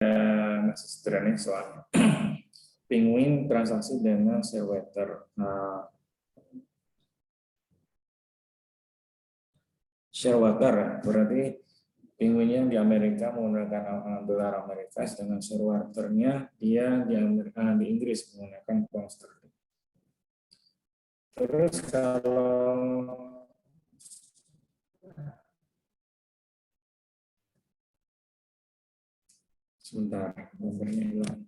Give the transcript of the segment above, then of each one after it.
masih sederhana soal Penguin transaksi dengan Shearwater. Shearwater berarti penguinnya di Amerika menggunakan dolar Amerika, sedangkan Shearwater-nya dia di Inggris menggunakan pound sterling. Terus kalau sebentar, nomornya hilang.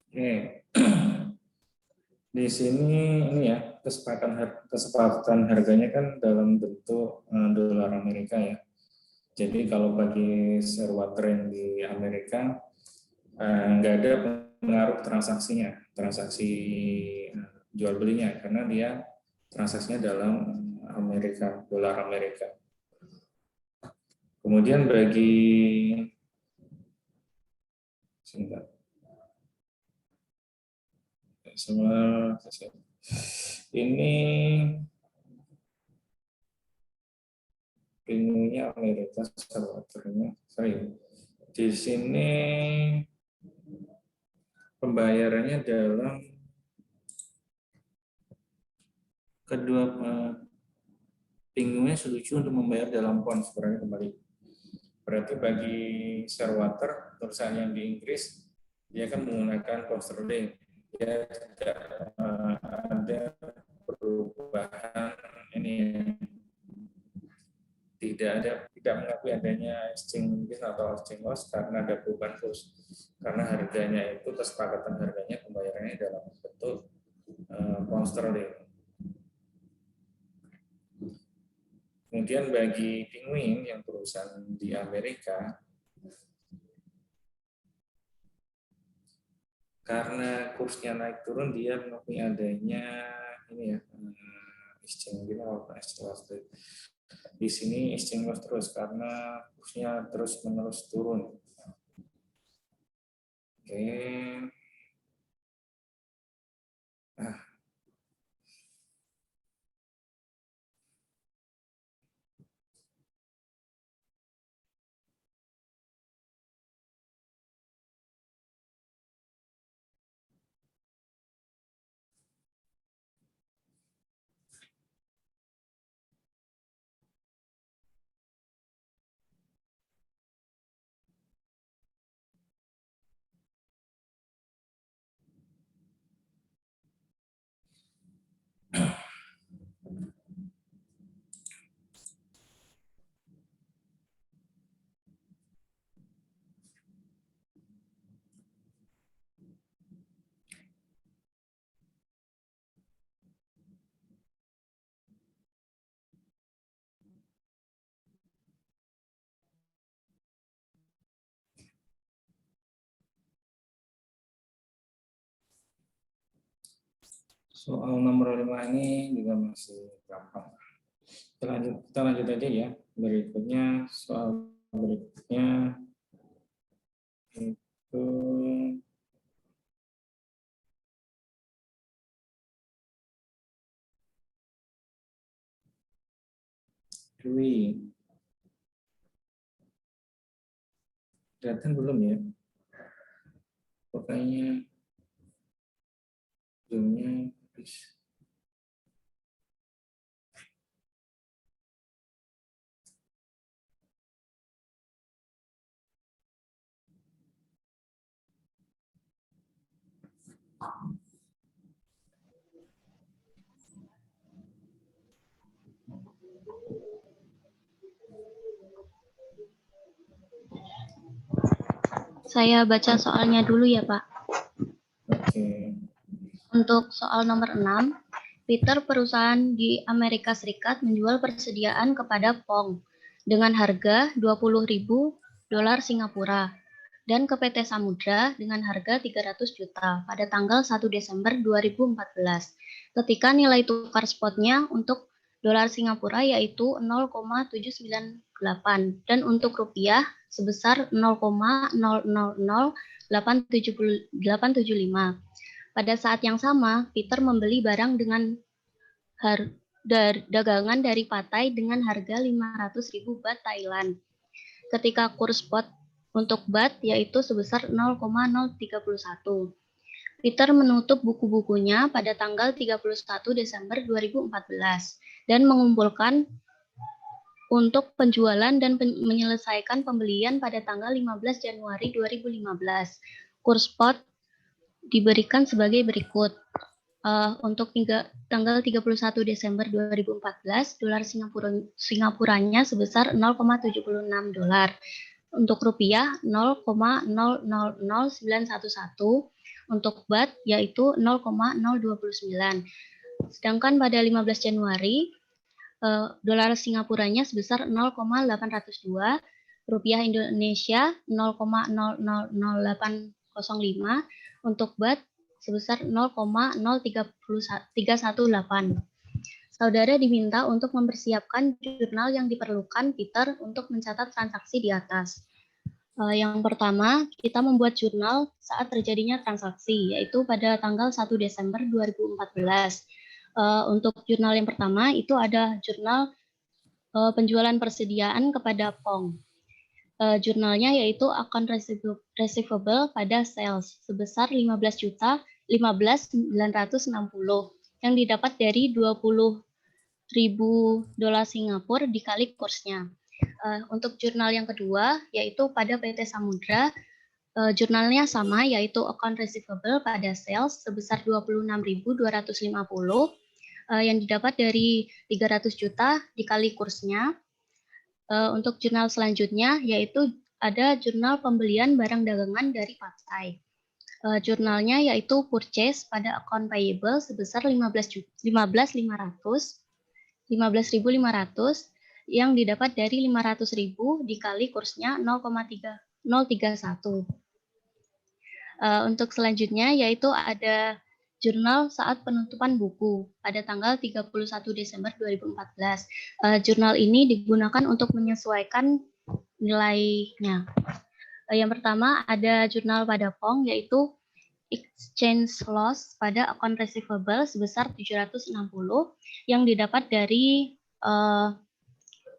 Oke. Di sini ini ya kesepakatan harganya kan dalam bentuk dolar Amerika ya. Jadi kalau bagi Shearwater yang di Amerika nggak ada pengaruh transaksi jual belinya karena dia transaksinya dalam dolar Amerika. Kemudian bagi ini pingunya Amerika, Shearwater-nya, di sini pembayarannya dalam kedua pingunya setuju untuk membayar dalam pound sebenarnya kembali. Berarti bagi Shearwater perusahaan yang di Inggris dia akan menggunakan pound sterling. Dia tidak ada perubahan ini, tidak mengakui adanya exchange gain atau exchange loss karena ada perubahan kurs. Karena harganya itu kesepakatan harganya pembayarannya dalam bentuk pound sterling. Kemudian bagi Penguin yang perusahaan di Amerika, karena kursnya naik turun, dia mengakui adanya ini ya exchange gain atau exchange loss. Di sini exchange loss terus karena kursnya terus menerus turun. Oke. Soal nomor 5 ini juga masih gampang. Kita lanjut aja ya. Berikutnya soal berikutnya itu Dwi. Datang belum ya? Pokoknya zoomnya habis. Saya baca soalnya dulu ya, Pak. Oke. Untuk soal nomor 6, Peter perusahaan di Amerika Serikat menjual persediaan kepada Pong dengan harga $20.000 Singapura. dan ke PT Samudra dengan harga 300 juta pada tanggal 1 Desember 2014 ketika nilai tukar spotnya untuk dolar Singapura yaitu 0,798 dan untuk rupiah sebesar 0,000875. Pada saat yang sama, Peter membeli barang dengan dagangan dari Pattaya dengan harga 500.000 baht Thailand. Ketika kurs spot untuk baht yaitu sebesar 0,031. Peter menutup buku-bukunya pada tanggal 31 Desember 2014 dan mengumpulkan untuk penjualan dan menyelesaikan pembelian pada tanggal 15 Januari 2015. Kurs spot diberikan sebagai berikut. Untuk tanggal 31 Desember 2014, dolar Singapuranya sebesar 0,76 dolar. Untuk rupiah 0,000911, untuk baht yaitu 0,029. Sedangkan pada 15 Januari dolar Singapuranya sebesar 0,802, rupiah Indonesia 0,000805, untuk baht sebesar 0,0318. Saudara diminta untuk mempersiapkan jurnal yang diperlukan Peter untuk mencatat transaksi di atas. Yang pertama, kita membuat jurnal saat terjadinya transaksi, yaitu pada tanggal 1 Desember 2014. Untuk jurnal yang pertama, itu ada jurnal penjualan persediaan kepada Pong. Jurnalnya yaitu account receivable pada sales sebesar 15.960 yang didapat dari 20.000 dolar Singapura dikali kursnya. Untuk jurnal yang kedua yaitu pada PT Samudra, jurnalnya sama yaitu account receivable pada sales sebesar 26.250 yang didapat dari 300 juta dikali kursnya. Untuk jurnal selanjutnya yaitu ada jurnal pembelian barang dagangan dari Pattaya. Jurnalnya yaitu purchase pada account payable sebesar 15.500 yang didapat dari 500.000 dikali kursnya 0,3031. Untuk selanjutnya yaitu ada jurnal saat penutupan buku pada tanggal 31 Desember 2014. Jurnal ini digunakan untuk menyesuaikan nilainya. Yang pertama ada jurnal pada Pong yaitu exchange loss pada account receivable sebesar 760 yang didapat dari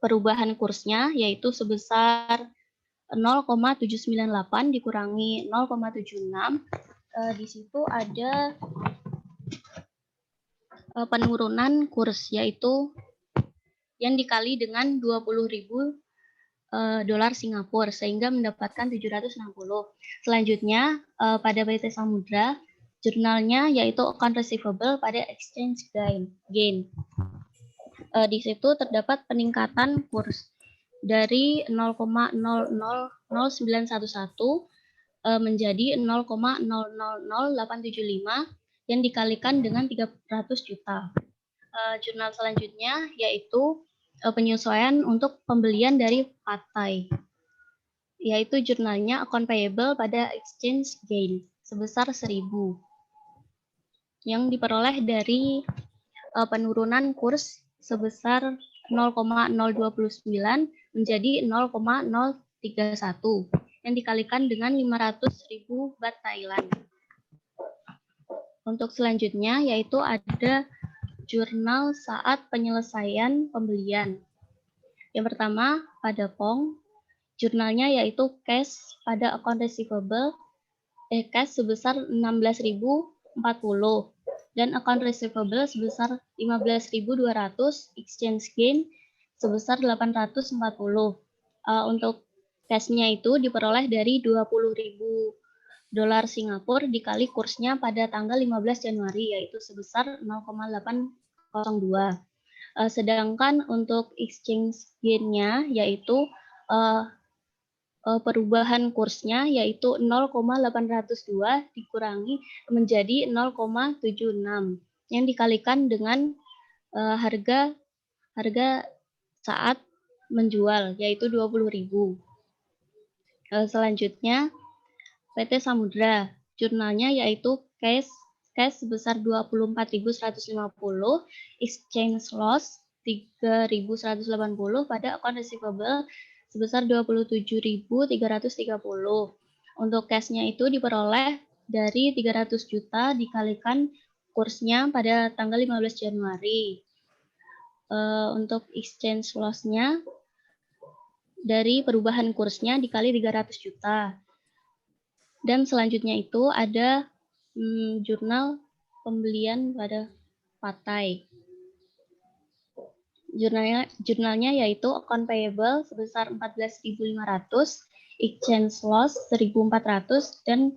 perubahan kursnya yaitu sebesar 0,798 dikurangi 0,76. Di situ ada penurunan kurs yaitu yang dikali dengan 20.000 dolar Singapura sehingga mendapatkan 760. Selanjutnya pada PT Samudra jurnalnya yaitu account receivable pada exchange gain. Di situ terdapat peningkatan kurs dari 0,000911 menjadi 0,000875 yang dikalikan dengan 300 juta. Jurnal selanjutnya yaitu penyesuaian untuk pembelian dari Pattaya, yaitu jurnalnya account payable pada exchange gain sebesar 1.000 yang diperoleh dari penurunan kurs sebesar 0,029 menjadi 0,031 yang dikalikan dengan 500.000 baht Thailand. Untuk selanjutnya yaitu ada jurnal saat penyelesaian pembelian. Yang pertama pada Pong, jurnalnya yaitu cash pada account receivable, cash sebesar 16.040 dan account receivable sebesar 15.200, exchange gain sebesar 840. Untuk cashnya itu diperoleh dari 20.000 dolar Singapura dikali kursnya pada tanggal 15 Januari yaitu sebesar 0,802. Sedangkan untuk exchange gain-nya yaitu perubahan kursnya yaitu 0,802 dikurangi menjadi 0,76 yang dikalikan dengan harga saat menjual yaitu 20.000. Selanjutnya PT Samudra. Jurnalnya yaitu cash sebesar 24.150, exchange loss 3.180 pada account receivable sebesar 27.330. Untuk cash-nya itu diperoleh dari 300 juta dikalikan kursnya pada tanggal 15 Januari. Untuk exchange loss-nya dari perubahan kursnya dikali 300 juta. Dan selanjutnya itu ada jurnal pembelian pada partai. Jurnalnya yaitu account payable sebesar 14.500, exchange loss 1.400, dan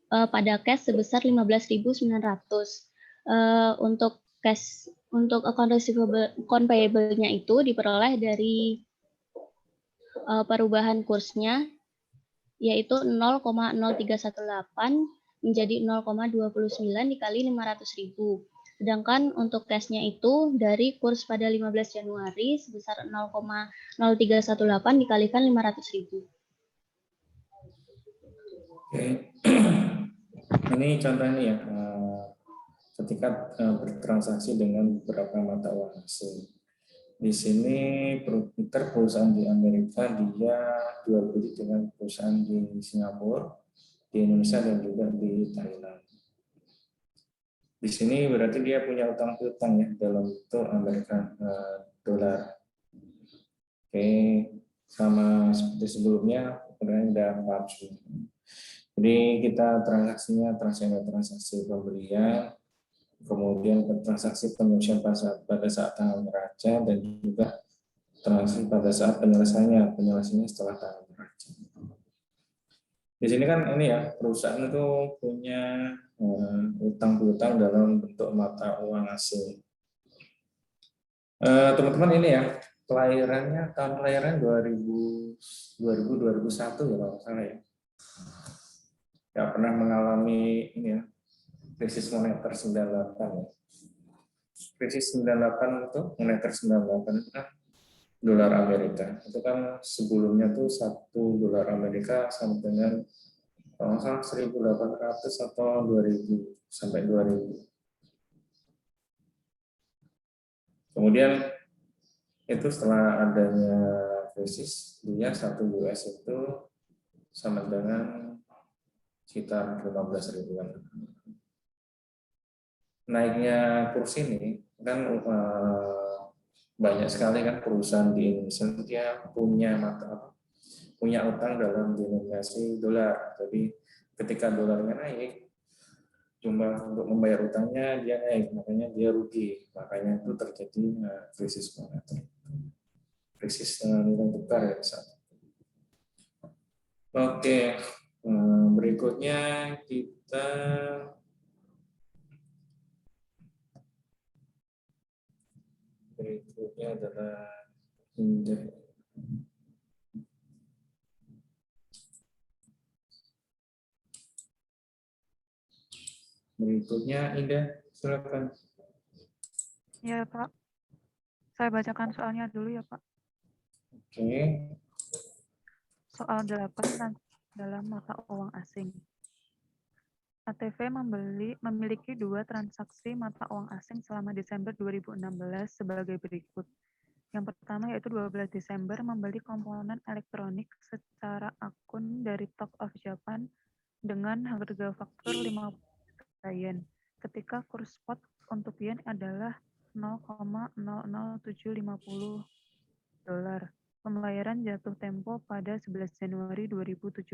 pada cash sebesar 15.900. Untuk cash, untuk account payable-nya itu diperoleh dari perubahan kursnya yaitu 0,0318 menjadi 0,29 dikali 500.000. Sedangkan untuk cash-nya itu dari kurs pada 15 Januari sebesar 0,0318 dikalikan 500.000. Oke. Ini contohnya ya, ketika bertransaksi dengan beberapa mata uang asing. Di sini perusahaan di Amerika dia jual beli dengan perusahaan di Singapura, di Indonesia, dan juga di Thailand. Di sini berarti dia punya utang piutang ya dalam bentuk Amerika dolar. Oke, sama seperti sebelumnya, kemudian ada palsu. Jadi kita transaksi pembelian, kemudian transaksi penyelesaian pada saat tanggal neraca, dan juga transaksi pada saat penyelesaiannya setelah tanggal neraca. Di sini kan ini ya, perusahaan itu punya utang piutang dalam bentuk mata uang asing. Teman-teman ini ya, tahun kelahiran 2001 ya kalau salah ya. Nggak pernah mengalami ini ya, krisis moneter 98 ya. Krisis 98 itu, moneter 98 itu kan dolar Amerika. Itu kan sebelumnya tuh $1 Amerika sama dengan kalau salah 1.800 atau 2.000 sampai 2.000. Kemudian itu setelah adanya krisis, dia 1 US itu sama dengan sekitar 15 ribuan. Naiknya kurs ini kan banyak sekali kan perusahaan di Indonesia dia punya utang dalam denominasi dolar. Jadi ketika dolarnya naik, jumlah untuk membayar utangnya dia naik, makanya dia rugi. Makanya itu terjadi krisis moneter, krisis nilai tukar ya saat. Oke, berikutnya kita adalah indeks. Berikutnya Indah, silakan. Ya Pak, saya bacakan soalnya dulu ya Pak. Oke. Soal 8 dalam mata uang asing. ATV memiliki 2 transaksi mata uang asing selama Desember 2016 sebagai berikut. Yang pertama yaitu 12 Desember membeli komponen elektronik secara akun dari Talk of Japan dengan harga faktur 50 yen, ketika kurs spot untuk yen adalah 0,00750 dolar. Pembayaran jatuh tempo pada 11 Januari 2017.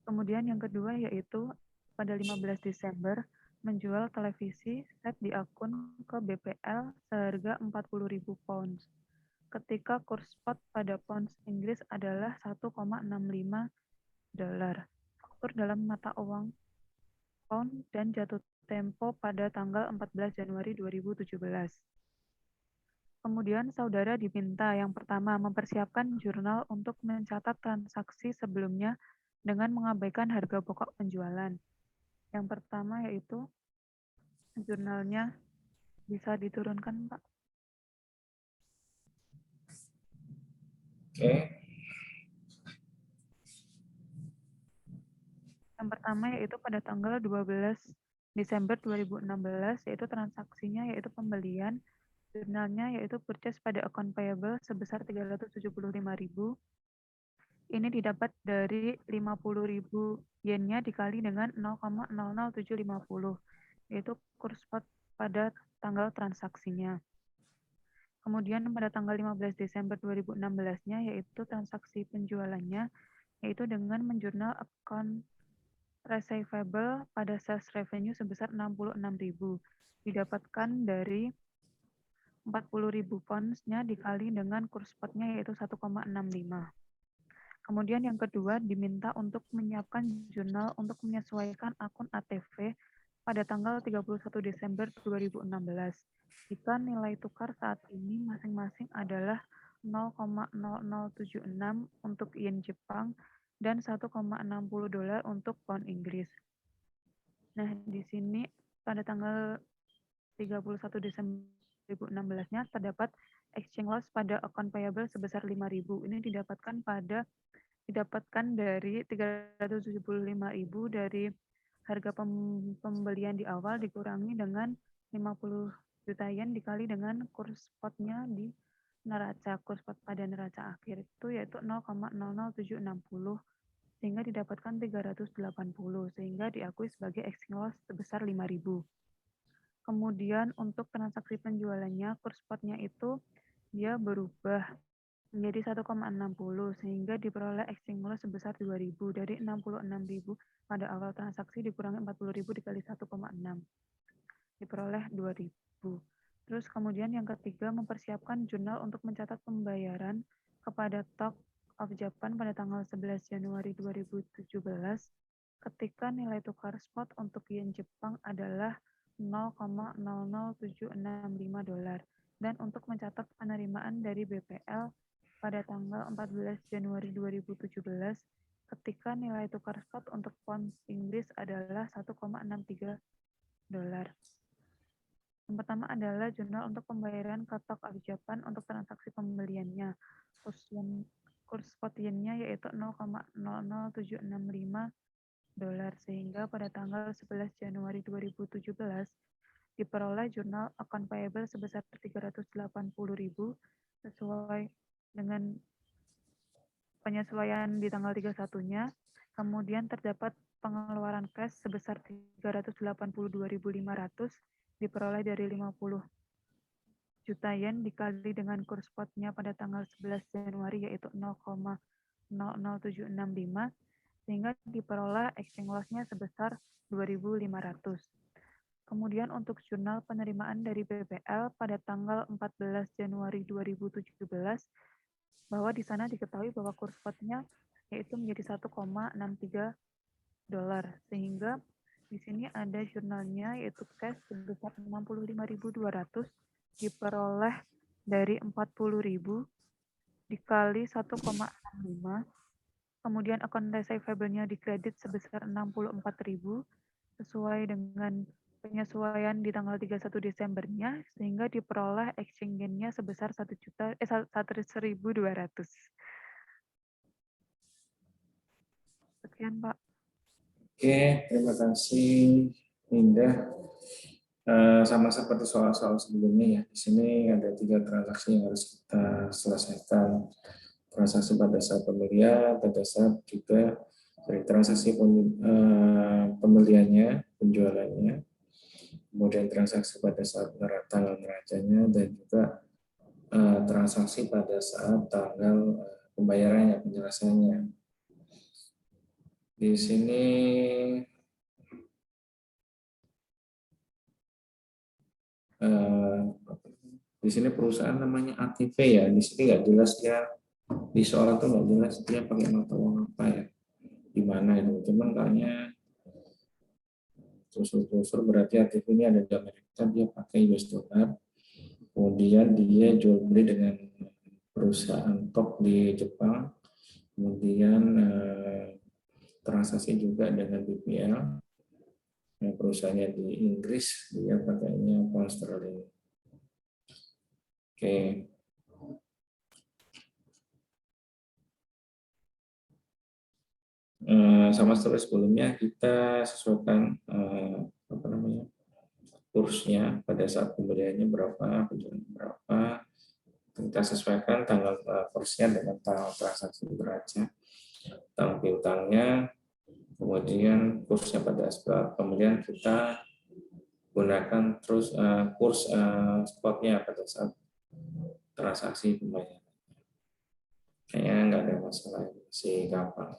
Kemudian yang kedua yaitu pada 15 Desember menjual televisi set di akun ke BPL seharga 40.000 pounds. Ketika kurs spot pada pounds Inggris adalah 1,65 dolar. Faktur dalam mata uang pound dan jatuh tempo pada tanggal 14 Januari 2017. Kemudian saudara diminta yang pertama mempersiapkan jurnal untuk mencatat transaksi sebelumnya dengan mengabaikan harga pokok penjualan. Yang pertama yaitu jurnalnya bisa diturunkan, Pak. Oke. Yang pertama yaitu pada tanggal 12 Desember 2016, yaitu transaksinya yaitu pembelian, jurnalnya yaitu purchase pada account payable sebesar 375.000. Ini didapat dari 50.000 yennya dikali dengan 0,00750, yaitu kurs spot pada tanggal transaksinya. Kemudian pada tanggal 15 Desember 2016-nya yaitu transaksi penjualannya, yaitu dengan menjurnal account receivable pada sales revenue sebesar 66.000, didapatkan dari 40.000 pounds-nya dikali dengan kurs spotnya yaitu 1,65. Kemudian yang kedua diminta untuk menyiapkan jurnal untuk menyesuaikan akun ATV pada tanggal 31 Desember 2016. Jika nilai tukar saat ini masing-masing adalah 0,0076 untuk yen Jepang dan 1,60 dolar untuk pound Inggris. Nah, di sini pada tanggal 31 Desember 2016-nya terdapat exchange loss pada account payable sebesar 5.000. Ini didapatkan dari 375.000 dari harga pembelian di awal dikurangi dengan 50 juta yen dikali dengan kurs spotnya di neraca, kurs spot pada neraca akhir itu yaitu 0,00760 sehingga didapatkan 380 sehingga diakui sebagai exchange loss sebesar 5.000. Kemudian untuk transaksi penjualannya, kurs spotnya itu dia berubah menjadi 1,60 sehingga diperoleh exchange loss sebesar 2.000 dari 66.000 pada awal transaksi dikurangi 40.000 dikali 1,6 diperoleh 2.000. Terus kemudian yang ketiga mempersiapkan jurnal untuk mencatat pembayaran kepada Talk of Japan pada tanggal 11 Januari 2017 ketika nilai tukar spot untuk yen Jepang adalah 0,00765 dolar dan untuk mencatat penerimaan dari BPL pada tanggal 14 Januari 2017 ketika nilai tukar spot untuk pound Inggris adalah 1,63 dolar. Yang pertama adalah jurnal untuk pembayaran ke Talk of Japan untuk transaksi pembeliannya. Kurs spot yen-nya yaitu 0,00765 dolar sehingga pada tanggal 11 Januari 2017 diperoleh jurnal account payable sebesar 380.000 sesuai dengan penyesuaian di tanggal 31-nya. Kemudian terdapat pengeluaran cash sebesar 382.500 diperoleh dari 50 juta yen dikali dengan kurs spotnya pada tanggal 11 Januari yaitu 0,00765 sehingga diperoleh exchange loss-nya sebesar 2.500. Kemudian untuk jurnal penerimaan dari BPL pada tanggal 14 Januari 2017 bahwa di sana diketahui bahwa kurs spotnya yaitu menjadi 1,63 dolar sehingga di sini ada jurnalnya yaitu cash sebesar 65.200 diperoleh dari 40.000 dikali 1,65 kemudian account receivable-nya dikredit sebesar 64.000 sesuai dengan penyesuaian di tanggal 31 Desembernya sehingga diperoleh exchange gain-nya sebesar 1.200. Sekian, Pak. Oke, terima kasih Indah. Sama seperti soal-soal sebelumnya ya. Di sini ada 3 transaksi yang harus kita selesaikan. Transaksi pada saat pembelian, pada saat juga dari transaksi pembeliannya, penjualannya, kemudian transaksi pada saat tanggal neracanya, dan juga transaksi pada saat tanggal pembayarannya, penyelesaiannya. Di sini perusahaan namanya ATV ya. Di sini nggak jelas dia di soal itu nggak jelas dia pakai mata uang apa ya, di mana itu. Cuman kayaknya telusur berarti ATV ini ada di Amerika, dia pakai US dollar. Kemudian dia jual beli dengan perusahaan Talk di Jepang. Kemudian transaksi juga dengan BPL. Perusahaannya di Inggris, dia pakainya pound sterling. Oke. sama seperti sebelumnya kita sesuaikan kursnya pada saat pembeliannya berapa, penjualannya berapa, kita sesuaikan tanggal kursnya dengan tanggal transaksi beraca, tanggal piutangnya, kemudian kursnya pada saat pembelian kita gunakan terus kurs spotnya pada saat transaksi pembayaran. Kayaknya nggak ada masalah, masih gampang.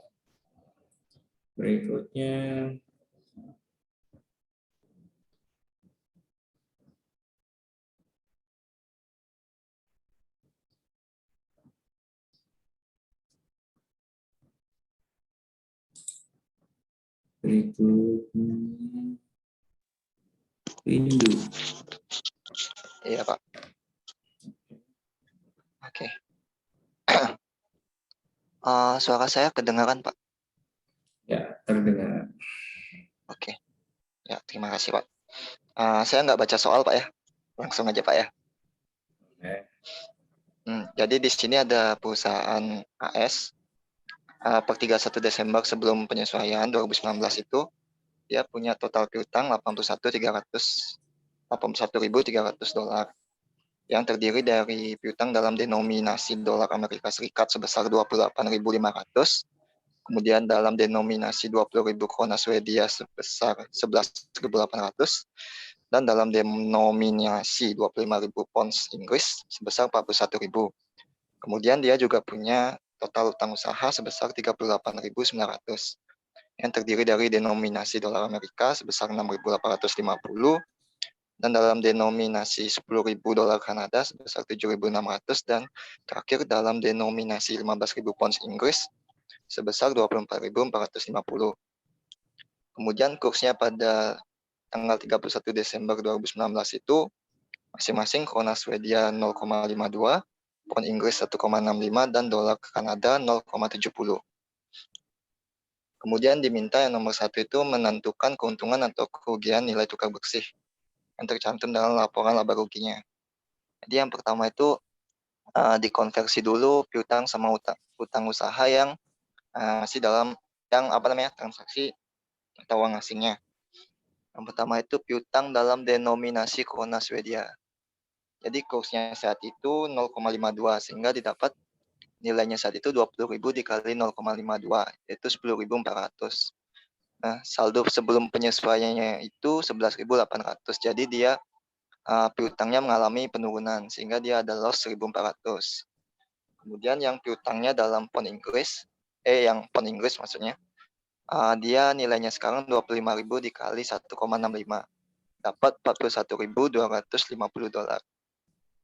Berikutnya rindu. Iya, Pak. Oke. Suara saya kedengaran, Pak? Ya, terdengar. Oke. Ya, terima kasih, Pak. Saya nggak baca soal, Pak ya. Langsung aja, Pak ya. Jadi di sini ada perusahaan AS per 31 Desember sebelum penyesuaian 2019 itu dia punya total piutang 81.300 dolar yang terdiri dari piutang dalam denominasi dolar Amerika Serikat sebesar 28.500, kemudian dalam denominasi 20.000 krona Swedia sebesar 11.800, dan dalam denominasi 25.000 pounds Inggris sebesar 41.000. Kemudian dia juga punya total utang usaha sebesar 38.900 yang terdiri dari denominasi dolar Amerika sebesar 6.850 dan dalam denominasi 10.000 dolar Kanada sebesar 7.600 dan terakhir dalam denominasi 15.000 pounds Inggris sebesar 24.450. Kemudian kursnya pada tanggal 31 Desember 2019 itu masing-masing krona Swedia 0,52, pound Inggris 1,65 dan dolar Kanada 0,70. Kemudian diminta yang nomor 1 itu menentukan keuntungan atau kerugian nilai tukar bersih yang tercantum dalam laporan laba ruginya. Jadi yang pertama itu dikonversi dulu piutang sama utang usaha yang masih dalam transaksi atau uang asingnya. Yang pertama itu piutang dalam denominasi krona Swedia. Jadi kursnya saat itu 0,52 sehingga didapat nilainya saat itu 20.000 dikali 0,52 yaitu 10.400. Nah, saldo sebelum penyesuaiannya itu 11.800. Jadi dia piutangnya mengalami penurunan sehingga dia ada loss 1.400. Kemudian yang piutangnya dalam pound Inggris, maksudnya, dia nilainya sekarang 25.000 dikali 1,65. Dapat 41.250 dolar.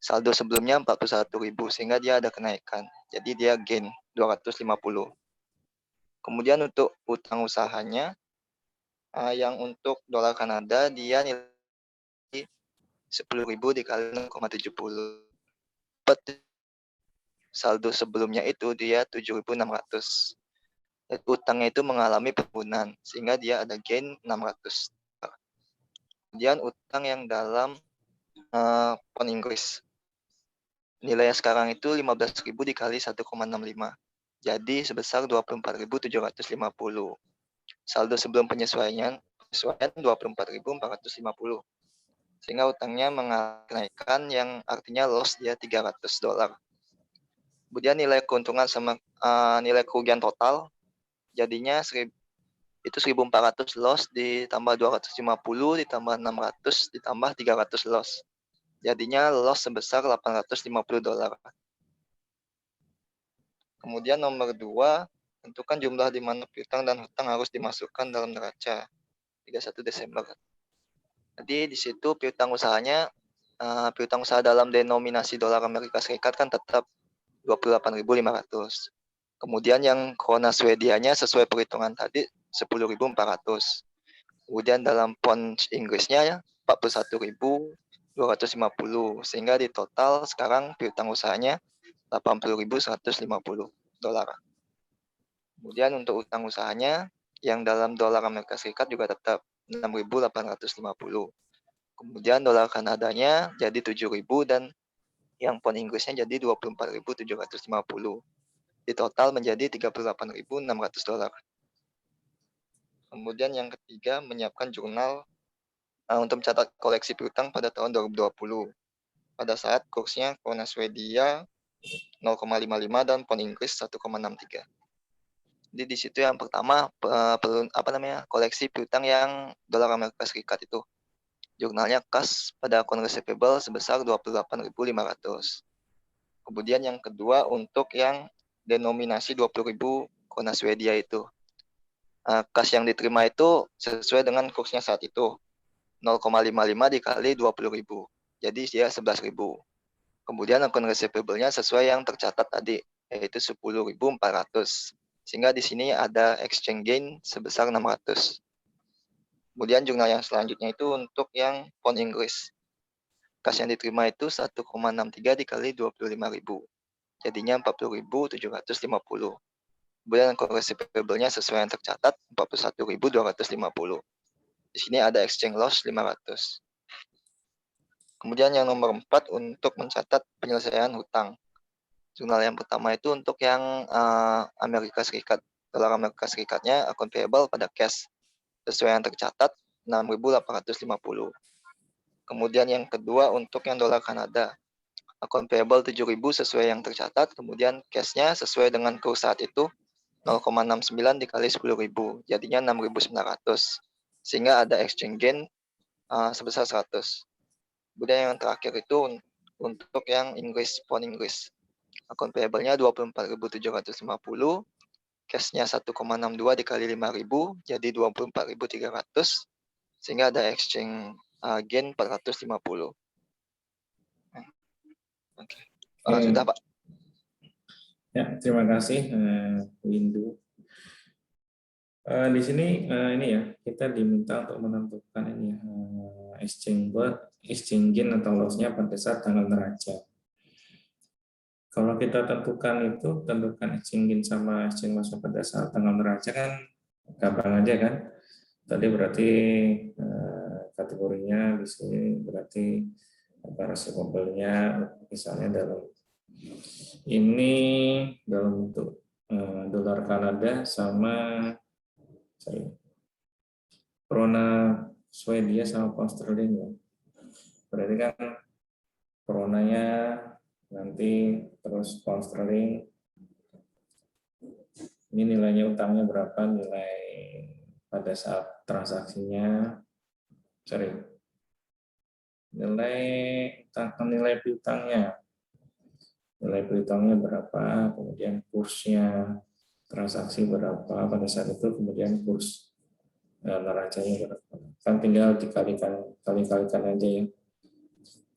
Saldo sebelumnya 41.000 sehingga dia ada kenaikan. Jadi dia gain 250. Kemudian untuk utang usahanya yang untuk dolar Kanada dia nilai 10.000 dikali 0,70. Saldo sebelumnya itu dia 7.600. Utangnya itu mengalami penurunan sehingga dia ada gain 600. Kemudian utang yang dalam pound Inggris. Nilainya sekarang itu 15.000 dikali 1,65. Jadi sebesar 24.750. Saldo sebelum penyesuaian 24.450. Sehingga utangnya mengalami kenaikan yang artinya loss dia 300 dolar. Kemudian nilai keuntungan sama nilai kerugian total jadinya itu 1.400 loss ditambah 250 ditambah 600 ditambah 300 loss. Jadinya loss sebesar 850 dolar. Kemudian nomor 2, tentukan jumlah di mana piutang dan hutang harus dimasukkan dalam neraca 31 Desember. Jadi di situ piutang usahanya, piutang usaha dalam denominasi dolar Amerika Serikat kan tetap 28.500. Kemudian yang krona Swedianya sesuai perhitungan tadi 10.400. Kemudian dalam pound Inggrisnya 41.250 sehingga di total sekarang piutang usahanya 80.150 dolar. Kemudian untuk utang usahanya yang dalam dolar Amerika Serikat juga tetap 6.850. Kemudian dolar Kanadanya jadi 7.000 dan yang pound Inggrisnya jadi 24.750. Di total menjadi 38.600 dolar. Kemudian yang ketiga, menyiapkan jurnal untuk mencatat koleksi piutang pada tahun 2020. Pada saat kursnya krona Swedia 0,55 dan pound Inggris 1,63. Jadi di situ yang pertama koleksi piutang yang dolar Amerika Serikat itu. Jurnalnya kas pada akun receivable sebesar 28.500. Kemudian yang kedua untuk yang denominasi 20.000 krona Swedia itu. Kas yang diterima itu sesuai dengan kursnya saat itu. 0,55 dikali 20.000. Jadi dia 11.000. Kemudian akun receivable-nya sesuai yang tercatat tadi, yaitu 10.400. Sehingga di sini ada exchange gain sebesar 600. Kemudian jurnal yang selanjutnya itu untuk yang pound Inggris. Kas yang diterima itu 1,63 dikali 25.000. Jadinya 40.750. Kemudian akun receivable-nya sesuai yang tercatat 41.250. Di sini ada exchange loss 500. Kemudian yang nomor 4 untuk mencatat penyelesaian hutang. Jurnal yang pertama itu untuk yang Amerika Serikat. Dolar Amerika Serikatnya akun payable pada cash. Sesuai yang tercatat 6.850. Kemudian yang kedua untuk yang dolar Kanada. Akun payable 7.000 sesuai yang tercatat. Kemudian cash-nya sesuai dengan kurs saat itu 0,69 dikali 10.000. Jadinya 6.900. Sehingga ada exchange gain sebesar 100. Kemudian yang terakhir itu untuk yang Inggris, pound Inggris. Akun payable-nya 24.750, cash-nya 1,62 dikali 5.000, jadi 24.300, sehingga ada exchange gain 450. Oke. Sudah, Pak. Ya, terima kasih, Windu. Di sini ini ya, kita diminta untuk menentukan ini exchange gain atau loss-nya pada saat tanggal neraca. Kalau kita tentukan exchange gain sama exchange loss pada saat tanggal neraca kan gampang aja kan. Tadi berarti kategorinya di sini berarti receivable-nya misalnya dalam bentuk dolar Kanada sama krona Swedia sama pound sterling ya. Berarti kan kronanya nanti terus pound sterling ini nilainya utangnya berapa, nilai pada saat transaksinya nilai piutangnya berapa, kemudian kursnya transaksi berapa pada saat itu, kemudian kurs neracanya berapa. Kan tinggal dikalikan aja ya.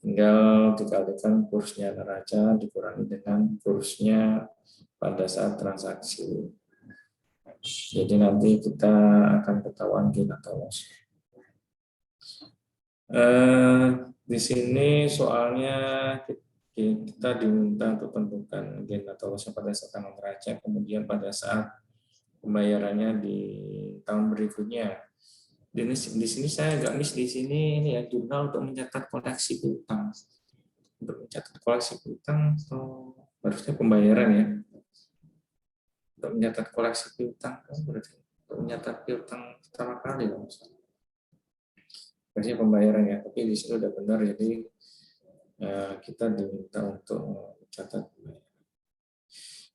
Tinggal dikalikan kursnya neraca dikurangi dengan kursnya pada saat transaksi. Jadi nanti kita akan ketahuan gain atau loss. Di sini soalnya kita diminta untuk tentukan gain atau loss pada saat tanggal neraca, kemudian pada saat pembayarannya di tahun berikutnya. Di sini saya agak miss di sini ini ya, jurnal untuk mencatat koleksi piutang. Untuk mencatat koleksi piutang atau harusnya pembayaran ya. Untuk mencatat koleksi piutang berarti untuk mencatat piutang pertama kali loh. Harusnya pembayaran ya, tapi di sini udah benar, jadi kita diminta untuk mencatat.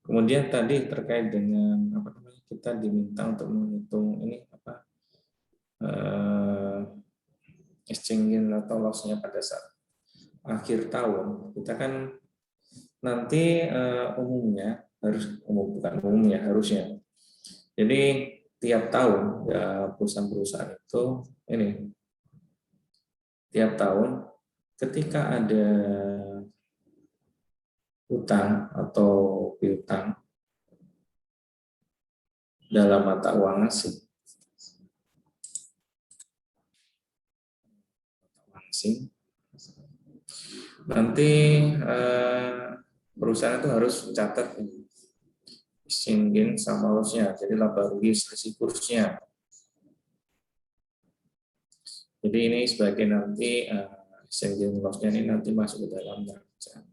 Kemudian tadi terkait dengan kita diminta untuk menghitung ini exchange gain atau loss-nya pada saat akhir tahun. Kita kan nanti harusnya. Jadi tiap tahun ya perusahaan-perusahaan itu tiap tahun ketika ada utang atau piutang dalam mata uang asing, nanti perusahaan itu harus mencatat exchange gain sama loss-nya, jadi laba rugi selisih kursnya. Jadi ini sebagai nanti exchange gain loss-nya ini nanti masuk ke dalam neraca.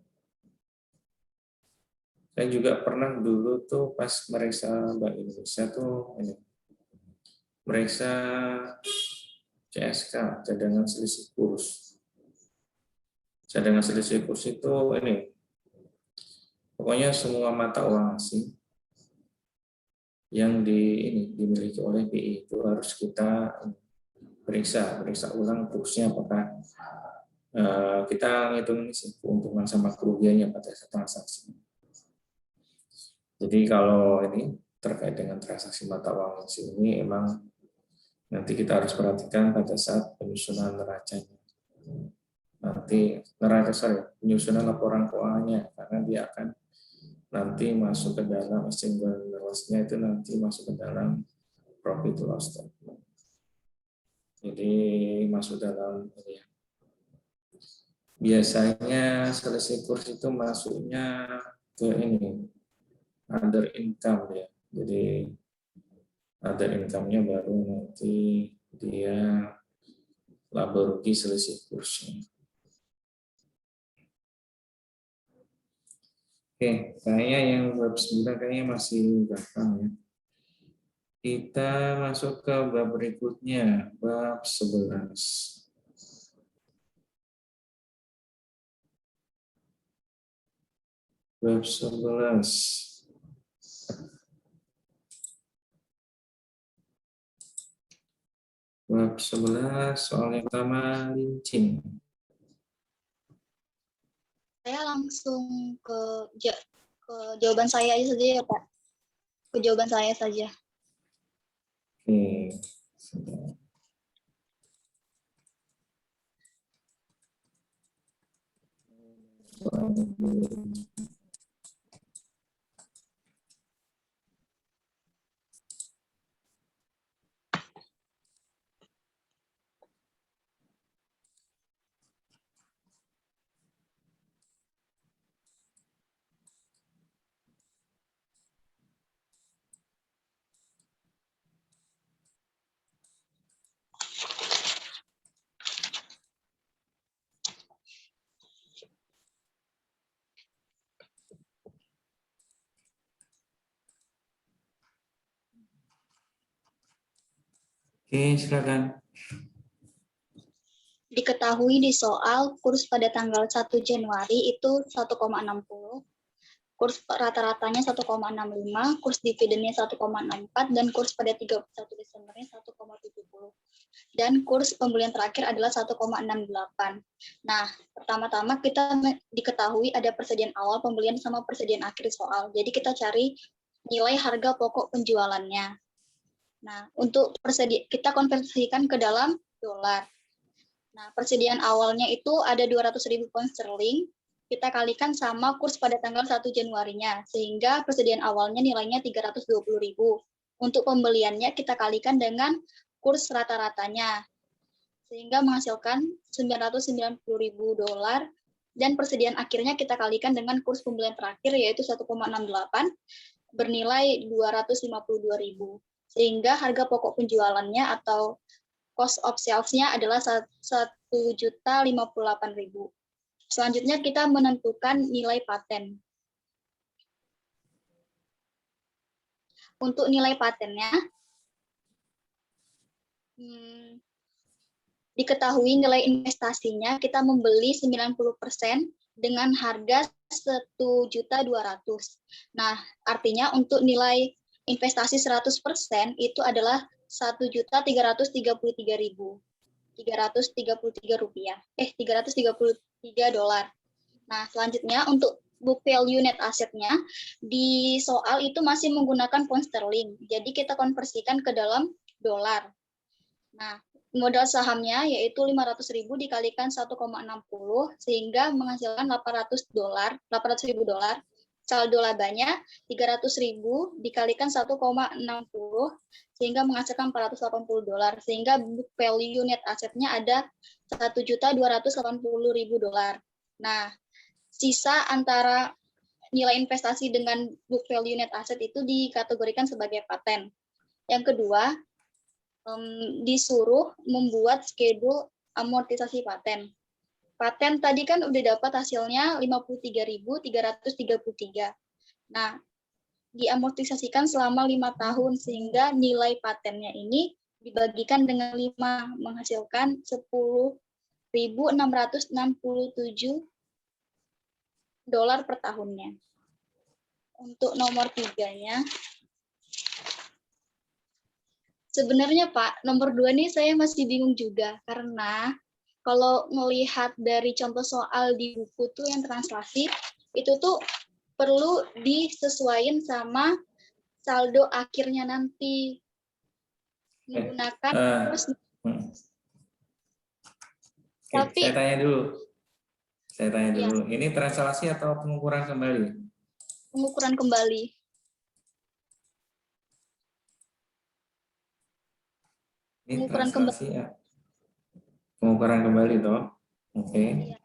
Saya juga pernah dulu tuh pas meriksa Bank Indonesia tuh meriksa CSK, cadangan selisih kurs. Cadangan selisih kurs itu ini, pokoknya semua mata uang asing yang dimiliki oleh BI itu harus kita periksa ulang kursnya, apakah kita ngitung keuntungan sama kerugiannya pada saat transaksi. Jadi kalau ini terkait dengan transaksi mata uang asing ini emang nanti kita harus perhatikan pada saat penyusunan neracanya. Penyusunan laporan keuangannya, karena dia akan nanti masuk ke dalam single loss-nya itu nanti masuk ke dalam profit loss statement. Jadi masuk dalam ini ya. Biasanya selisih kurs itu masuknya ke ini other income ya. Jadi other income-nya baru nanti dia laba rugi selisih kursnya. Oke, kayaknya yang bab 9 kayaknya masih gampang ya. Kita masuk ke bab berikutnya, bab 11. Bab 11. Bab 11 soal yang pertama lincing. Saya langsung ke jawaban saya aja saja ya Pak. Ke jawaban saya saja. Oke. Oke, silakan. Diketahui di soal kurs pada tanggal 1 Januari itu 1,60, kurs rata-ratanya 1,65, kurs dividennya 1,64, dan kurs pada 31 Desembernya 1,70. Dan kurs pembelian terakhir adalah 1,68. Nah, pertama-tama kita diketahui ada persediaan awal, pembelian, sama persediaan akhir soal. Jadi kita cari nilai harga pokok penjualannya. Nah, untuk kita konversikan ke dalam dolar. Nah, persediaan awalnya itu ada 200.000 pound sterling, kita kalikan sama kurs pada tanggal 1 Januarinya, sehingga persediaan awalnya nilainya 320.000. Untuk pembeliannya kita kalikan dengan kurs rata-ratanya, sehingga menghasilkan 990.000 dolar, dan persediaan akhirnya kita kalikan dengan kurs pembelian terakhir, yaitu 1,68, bernilai 252.000. Sehingga harga pokok penjualannya atau cost of sales-nya adalah 1.058.000. Selanjutnya kita menentukan nilai paten. Untuk nilai patennya, diketahui nilai investasinya kita membeli 90% dengan harga 1.200.000. Nah, artinya untuk nilai investasi 100% itu adalah 1.333.333 rupiah. 333 dolar. Nah, selanjutnya untuk book value net asset-nya di soal itu masih menggunakan pound sterling. Jadi kita konversikan ke dalam dolar. Nah, modal sahamnya yaitu 500.000 dikalikan 1,60 sehingga menghasilkan 800.000 dolar. Saldo labanya 300.000 dikalikan 1,60 sehingga menghasilkan 480 dolar, sehingga book value net assetnya ada 1.280.000 dolar. Nah, sisa antara nilai investasi dengan book value net asset itu dikategorikan sebagai paten. Yang kedua, disuruh membuat schedule amortisasi paten. Paten tadi kan udah dapat hasilnya 53.333. Nah, diamortisasikan selama 5 tahun sehingga nilai patennya ini dibagikan dengan 5 menghasilkan 10.667 dolar per tahunnya. Untuk nomor 3-nya, sebenarnya Pak, nomor 2 nih saya masih bingung juga, karena kalau melihat dari contoh soal di buku tuh yang translasi, itu tuh perlu disesuaikan sama saldo akhirnya nanti. Menggunakan kurs. Tapi saya tanya ya, dulu. Ini translasi atau pengukuran kembali? pengukuran kembali. Ini Pengukuran translasi ya. Pengukuran kembali toh. Oke. Iya.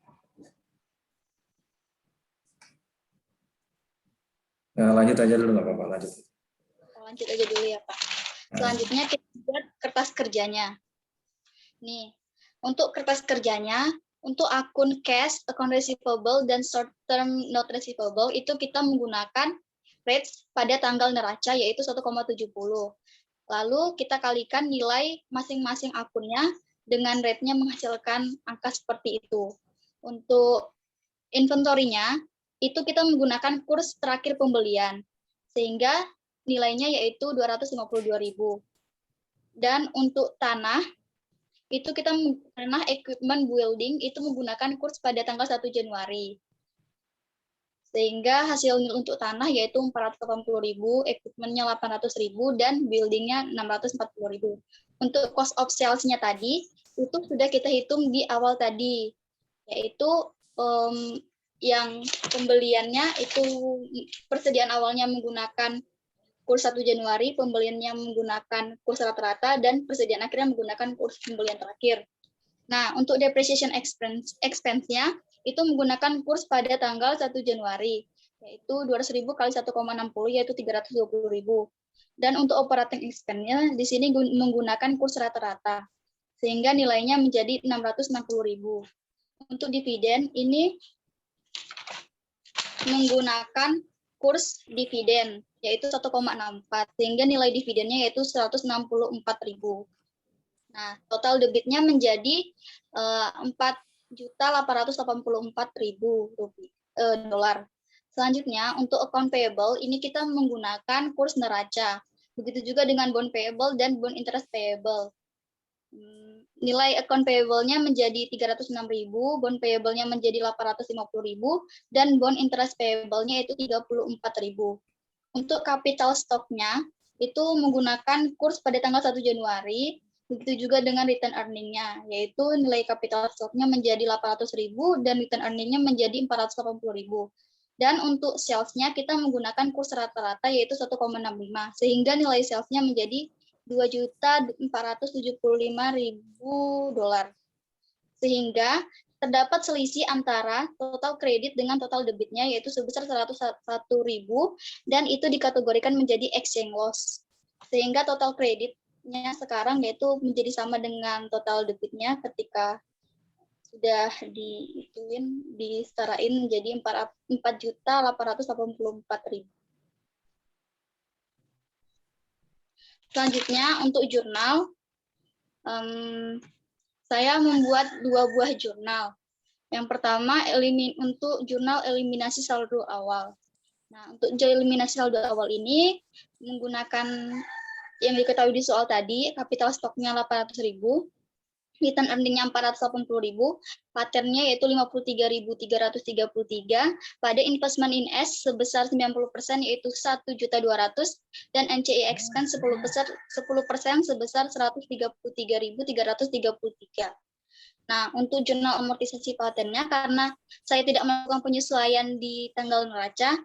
Nah, lanjut aja dulu nggak apa-apa, lanjut. Lanjut aja dulu ya Pak. Selanjutnya kita buat kertas kerjanya. Nih, untuk kertas kerjanya, untuk akun cash, account receivable, dan short term not receivable, itu kita menggunakan rates pada tanggal neraca, yaitu 1,70. Lalu kita kalikan nilai masing-masing akunnya dengan rate-nya menghasilkan angka seperti itu. Untuk inventory-nya, itu kita menggunakan kurs terakhir pembelian, sehingga nilainya yaitu 252.000. Dan untuk tanah, itu kita tanah equipment building itu menggunakan kurs pada tanggal 1 Januari. Sehingga hasil untuk tanah yaitu 480.000, equipment-nya 800.000, dan building-nya 640.000. Untuk cost of sales-nya tadi, itu sudah kita hitung di awal tadi, yaitu yang pembeliannya itu persediaan awalnya menggunakan kurs 1 Januari, pembeliannya menggunakan kurs rata-rata, dan persediaan akhirnya menggunakan kurs pembelian terakhir. Nah, untuk depreciation expense-nya itu menggunakan kurs pada tanggal 1 Januari, yaitu 200.000 kali 1,60, yaitu 320.000. Dan untuk operating expense-nya di sini menggunakan kurs rata-rata, sehingga nilainya menjadi 660.000. Untuk dividen ini menggunakan kurs dividen, yaitu 1,64, sehingga nilai dividennya yaitu 164.000. Nah, total debitnya menjadi 4.884.000 dolar. Selanjutnya, untuk account payable, ini kita menggunakan kurs neraca. Begitu juga dengan bond payable dan bond interest payable. Nilai account payable-nya menjadi 306.000, bond payable-nya menjadi 850.000, dan bond interest payable-nya itu 34.000. Untuk capital stock-nya, itu menggunakan kurs pada tanggal 1 Januari, begitu juga dengan return earning-nya, yaitu nilai capital stock-nya menjadi 800.000 dan return earning-nya menjadi 480.000. Dan untuk sales-nya kita menggunakan kurs rata-rata yaitu 1,65, sehingga nilai sales-nya menjadi 2.475.000 dolar. Sehingga terdapat selisih antara total kredit dengan total debitnya yaitu sebesar 101.000, dan itu dikategorikan menjadi exchange loss. Sehingga total kreditnya sekarang yaitu menjadi sama dengan total debitnya ketika sudah disetarain menjadi 4.884.000. Selanjutnya untuk jurnal, saya membuat 2 buah jurnal. Yang pertama untuk jurnal eliminasi saldo awal. Nah, untuk eliminasi saldo awal ini menggunakan yang diketahui di soal tadi, capital stoknya 800.000, return earning-nya 480.000, pattern-nya yaitu 53.333, pada investment in S sebesar 90% yaitu 1.200.000, dan NCI expense 10% sebesar 133.333. Nah, untuk jurnal amortisasi patennya, karena saya tidak melakukan penyesuaian di tanggal neraca,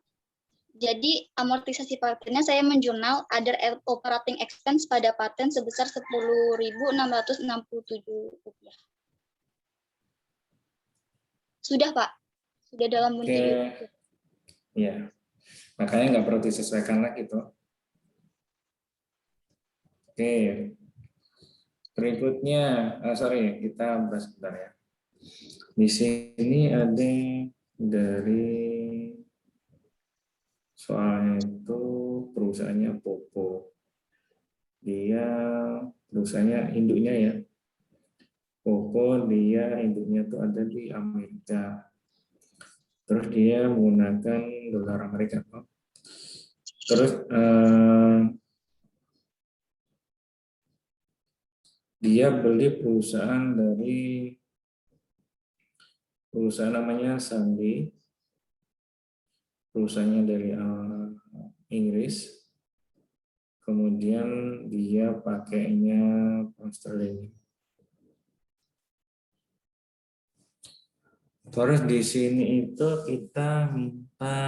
jadi amortisasi patennya saya menjurnal other operating expense pada paten sebesar 10.667 rupiah. Sudah Pak, sudah dalam bentuk Oke. Iya, makanya nggak perlu disesuaikan lagi tuh. Oke, berikutnya, kita bahas sebentar ya. Di sini ada dari soalnya itu perusahaannya Popo. Dia perusahaannya induknya ya. Coco dia induknya tuh ada di Amerika. Terus dia menggunakan dolar Amerika. Terus dia beli perusahaan dari perusahaan namanya Sandy, perusahaannya dari Inggris. Kemudian dia pakainya pound sterling. Terus di sini itu kita minta,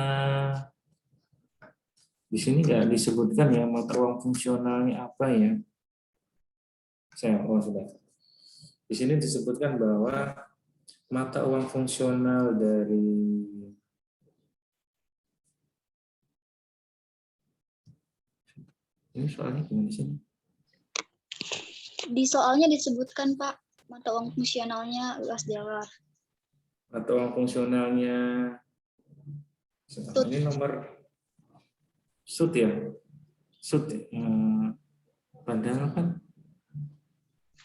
di sini nggak disebutkan ya mata uang fungsionalnya apa ya. Sudah. Di sini disebutkan bahwa mata uang fungsional dari ini soalnya gimana sih? Di soalnya disebutkan Pak, mata uang fungsionalnya US dollar. Mata uang fungsionalnya ini nomor SUT ya? SUT. Padahal kan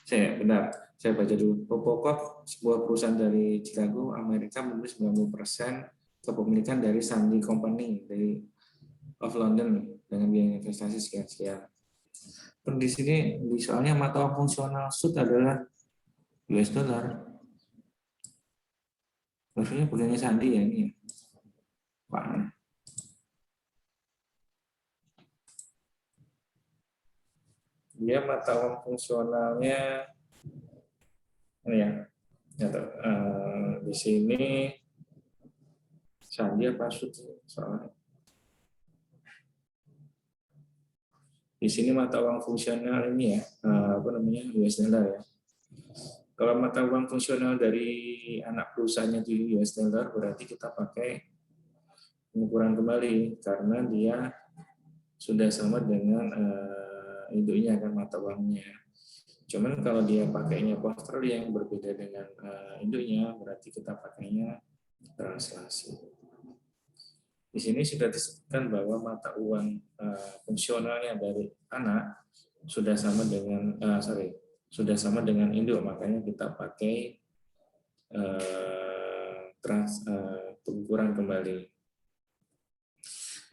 saya baca dulu. Pokok sebuah perusahaan dari Chicago, Amerika membeli 90% kepemilikan dari Sandy Company dari of London dengan biaya investasi sekian-sekian. Dan di sini soalnya mata uang fungsional SUT adalah US dollar. Maksudnya bukannya Sandy ya ini. Pak. Dia mata uang fungsionalnya ini ya. Di sini Sandy apa SUT soalnya. Di sini mata uang fungsional ini ya, US dollar ya. Kalau mata uang fungsional dari anak perusahaannya di US dollar berarti kita pakai pengukuran kembali karena dia sudah sama dengan induknya kan mata uangnya. Cuman kalau dia pakainya pound sterling yang berbeda dengan induknya berarti kita pakainya translasi. Di sini sudah disebutkan bahwa mata uang fungsionalnya dari anak sudah sama dengan sudah sama dengan induk, makanya kita pakai pengukuran kembali.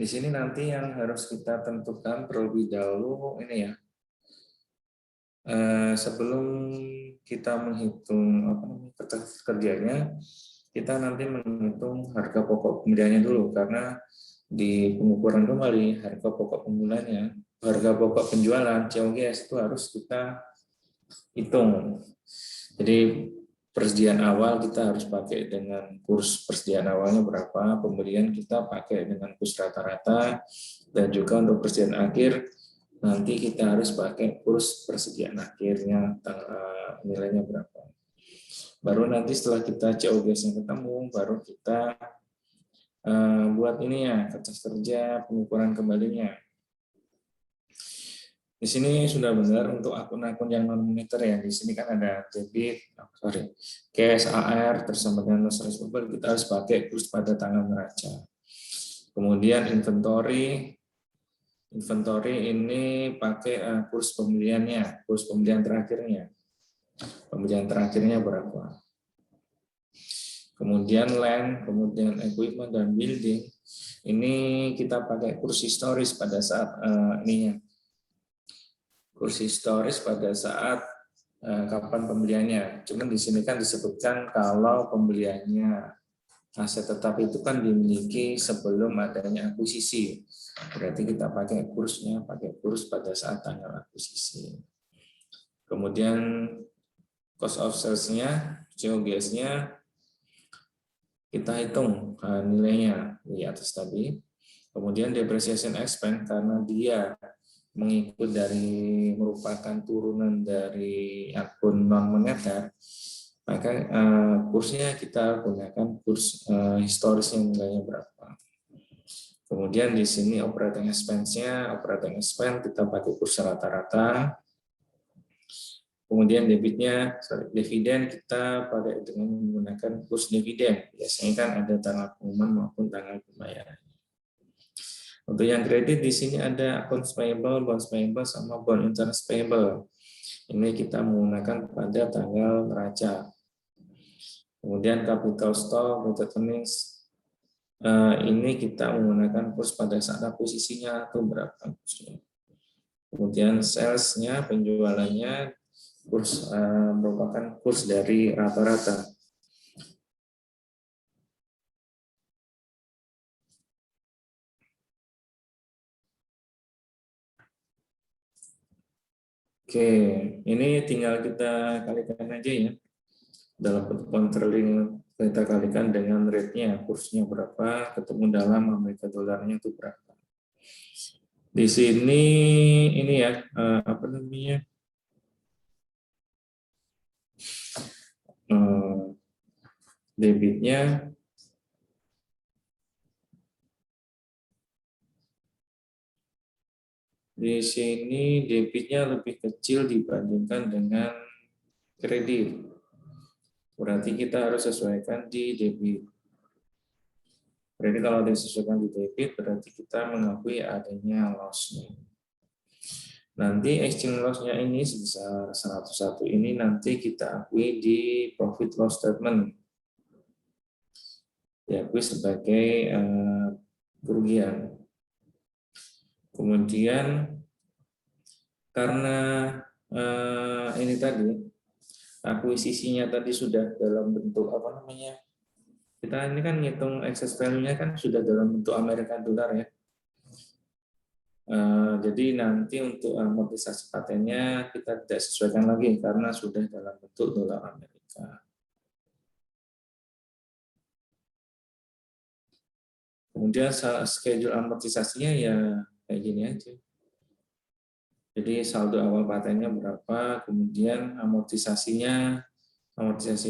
Di sini nanti yang harus kita tentukan terlebih dahulu ini ya. Sebelum kita menghitung kerjanya, kita nanti menghitung harga pokok pembeliannya dulu karena di pengukuran kembali harga pokok penjualan COGS itu harus kita hitung. Jadi persediaan awal kita harus pakai dengan kurs persediaan awalnya berapa, pembelian kita pakai dengan kurs rata-rata, dan juga untuk persediaan akhir nanti kita harus pakai kurs persediaan akhirnya nilainya berapa. Baru nanti setelah kita COGS-nya ketemu, baru kita buat ini ya, kertas kerja pengukuran kembalinya. Di sini sudah benar untuk akun-akun yang non moneter ya. Di sini kan ada debit, cash, AR, bersama dengan loss receivable kita harus pakai kurs pada tanggal neraca. Kemudian inventory ini pakai kurs pembeliannya, kurs pembelian terakhirnya. Pembelian terakhirnya berapa? Kemudian land, kemudian equipment dan building. Ini kita pakai kurs historis pada saat kurs historis pada saat kapan pembeliannya. Cuman di sini kan disebutkan kalau pembeliannya aset tetap itu kan dimiliki sebelum adanya akuisisi. Berarti kita pakai kursnya, pakai kurs pada saat tanggal akuisisi. Kemudian cost of sales-nya, COGS-nya kita hitung nilainya di atas tadi. Kemudian depreciation expense karena dia mengikut dari merupakan turunan dari akun non moneter, maka kursnya kita gunakan kurs historis yang nilainya berapa. Kemudian di sini operating expense-nya, operating expense kita pakai kurs rata-rata. Kemudian dividen kita pakai dengan menggunakan kurs dividen. Biasanya kan ada tanggal pengumuman maupun tanggal pembayaran. Untuk yang kredit di sini ada accounts payable, bonds payable, sama bond interest payable. Ini kita menggunakan pada tanggal neraca. Kemudian capital stock, retained earnings, ini kita menggunakan kurs pada saat akuisisinya atau berapa kursnya. Kemudian sales-nya, penjualannya, kurs merupakan kurs dari rata-rata. Oke, ini tinggal kita kalikan aja ya. Dalam bentuk counterlink kita kalikan dengan rate-nya, kursnya berapa, ketemu dalam Amerika dolarnya itu berapa. Di sini ini ya, apa namanya? Debitnya di sini debitnya lebih kecil dibandingkan dengan kredit. Berarti kita harus sesuaikan di debit. Berarti kalau disesuaikan di debit, berarti kita mengakui adanya loss. Nanti exchange loss-nya ini sebesar 101 ini nanti kita akui di profit loss statement. Diakui sebagai kerugian. Kemudian karena ini tadi akuisisinya tadi sudah dalam bentuk apa namanya? Kita ini kan ngitung excess value-nya kan sudah dalam bentuk American dollar ya. Jadi nanti untuk amortisasi patennya kita tidak sesuaikan lagi karena sudah dalam bentuk dolar Amerika. Kemudian schedule amortisasinya ya kayak gini aja. Jadi saldo awal patennya berapa, kemudian amortisasi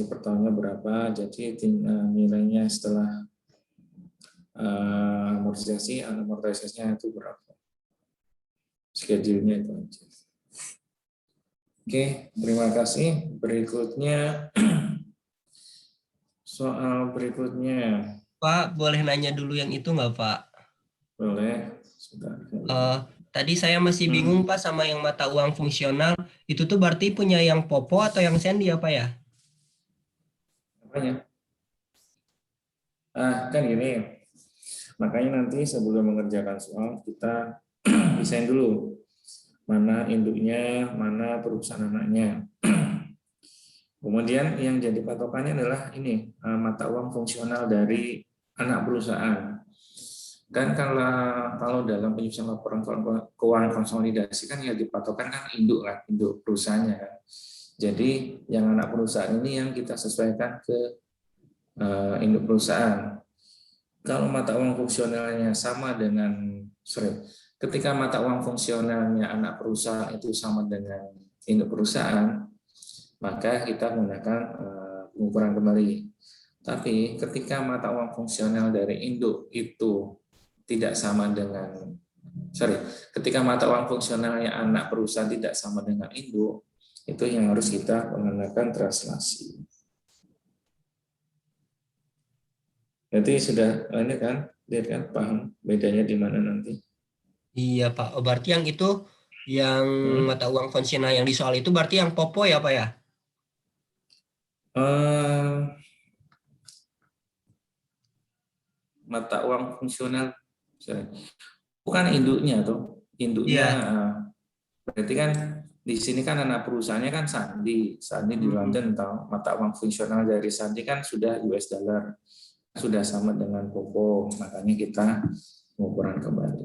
per tahunnya berapa, jadi nilainya setelah amortisasinya itu berapa. Schedule-nya itu aja. Oke, terima kasih. Berikutnya, soal berikutnya. Pak, boleh nanya dulu yang itu nggak, Pak? Boleh. Sudah. Tadi saya masih bingung, Pak, sama yang mata uang fungsional. Itu tuh berarti punya yang Popo atau yang Sandy ya, Pak ya? Apanya? Kan gini. Makanya nanti sebelum mengerjakan soal, kita desain dulu. Mana induknya, mana perusahaan anaknya. Kemudian yang jadi patokannya adalah ini, mata uang fungsional dari anak perusahaan. Kan kalau dalam penyusunan laporan keuangan konsolidasi kan yang dipatokan kan induk perusahaannya kan. Jadi yang anak perusahaan ini yang kita sesuaikan ke induk perusahaan. Kalau mata uang fungsionalnya sama dengan ketika mata uang fungsionalnya anak perusahaan itu sama dengan induk perusahaan, maka kita menggunakan pengukuran kembali. Tapi ketika mata uang fungsional dari induk itu tidak sama dengan, ketika mata uang fungsionalnya anak perusahaan tidak sama dengan induk, itu yang harus kita mengenakan translasi. Jadi sudah ini kan, lihat kan, paham bedanya di mana nanti? Iya, Pak. Oh, berarti yang itu, yang mata uang fungsional yang di soal itu berarti yang Popo ya, Pak ya? Mata uang fungsional bukan induknya tuh, induknya berarti kan di sini kan anak perusahaannya kan Sandi di London, tahu mata uang fungsional dari Sandi kan sudah US dollar, sudah sama dengan Popo, makanya kita pengukuran kembali.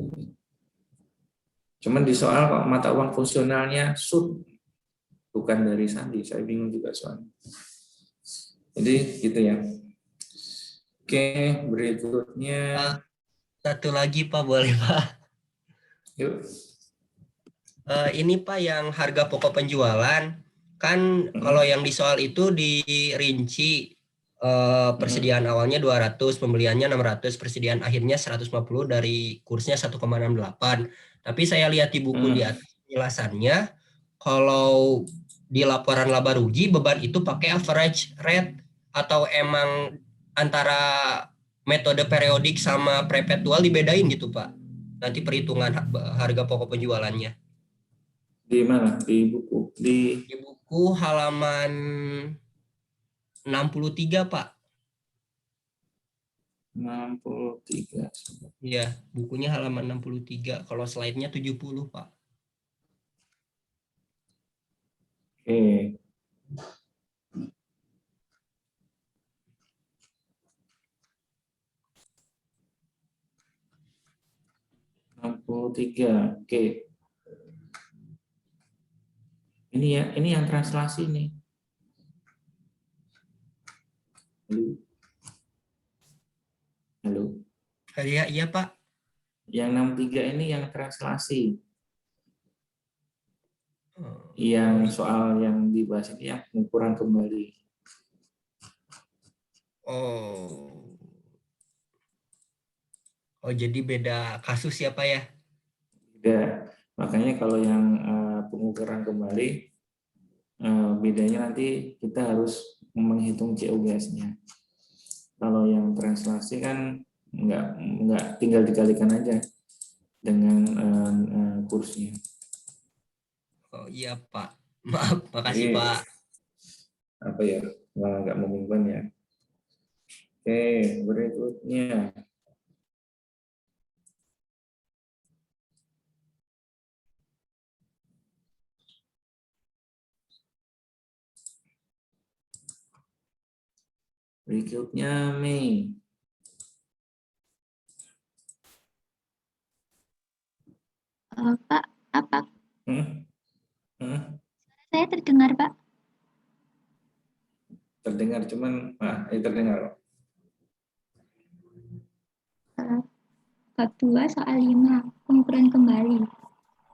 Cuman di soal kok mata uang fungsionalnya SUD bukan dari Sandi, saya bingung juga soalnya. Jadi gitu ya. Oke, berikutnya. Satu lagi, Pak, boleh, Pak? Yuk. Ini, Pak, yang harga pokok penjualan, kan kalau yang di soal itu dirinci persediaan awalnya 200, pembeliannya 600, persediaan akhirnya 150 dari kursnya 1,68. Tapi saya lihat di buku di atas penjelasannya, kalau di laporan laba rugi beban itu pakai average rate atau emang antara metode periodik sama perpetual dibedain gitu, Pak? Nanti perhitungan harga pokok penjualannya. Di mana? Di buku? Di Di buku halaman 63, Pak. 63. Iya, bukunya halaman 63. Kalau slide-nya 70, Pak. Oke. tiga. Oke. Ini yang translasi nih. Halo. Iya, iya, Pak. Yang 63 ini yang translasi. Oh, Yang soal yang dibahas ini yang pengukuran kembali. oh. Oh, jadi beda kasus ya, Pak ya? Beda. Makanya kalau yang pengukuran kembali, bedanya nanti kita harus menghitung COGS-nya. Kalau yang translasi kan nggak tinggal dikalikan aja dengan kursnya. Oh iya, Pak. Maaf, makasih, Jadi Pak. apa ya, malah nggak membingungkan ya. Oke, berikutnya. Berikutnya Mei. Pak, apa saya terdengar, Pak? Terdengar cuman terdengar. Bab 2 soal 5, pengukuran kembali.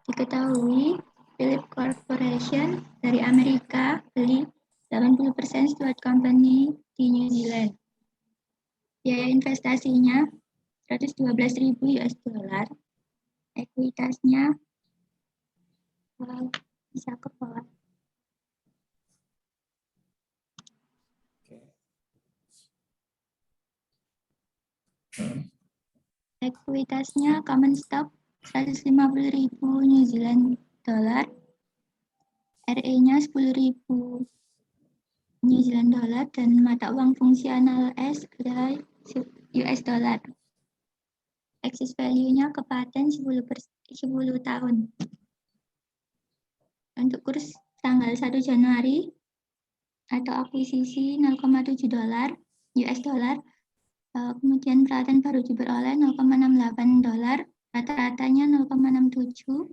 Diketahui Philip Corporation dari Amerika beli 80% Stuart Company di New Zealand. Biaya investasinya 112.000 US dollar. Ekuitasnya bisa ke bawah. Ekuitasnya common stock 150.000 New Zealand dollar. RE-nya 10.000 New Zealand dollar dan mata uang fungsional S adalah US dollar. Excess value-nya ke paten 10 tahun. Untuk kurs tanggal 1 Januari atau akuisisi 0,7 dolar US dollar. Kemudian paten baru diperoleh 0,68 dolar, rata-ratanya 0,67,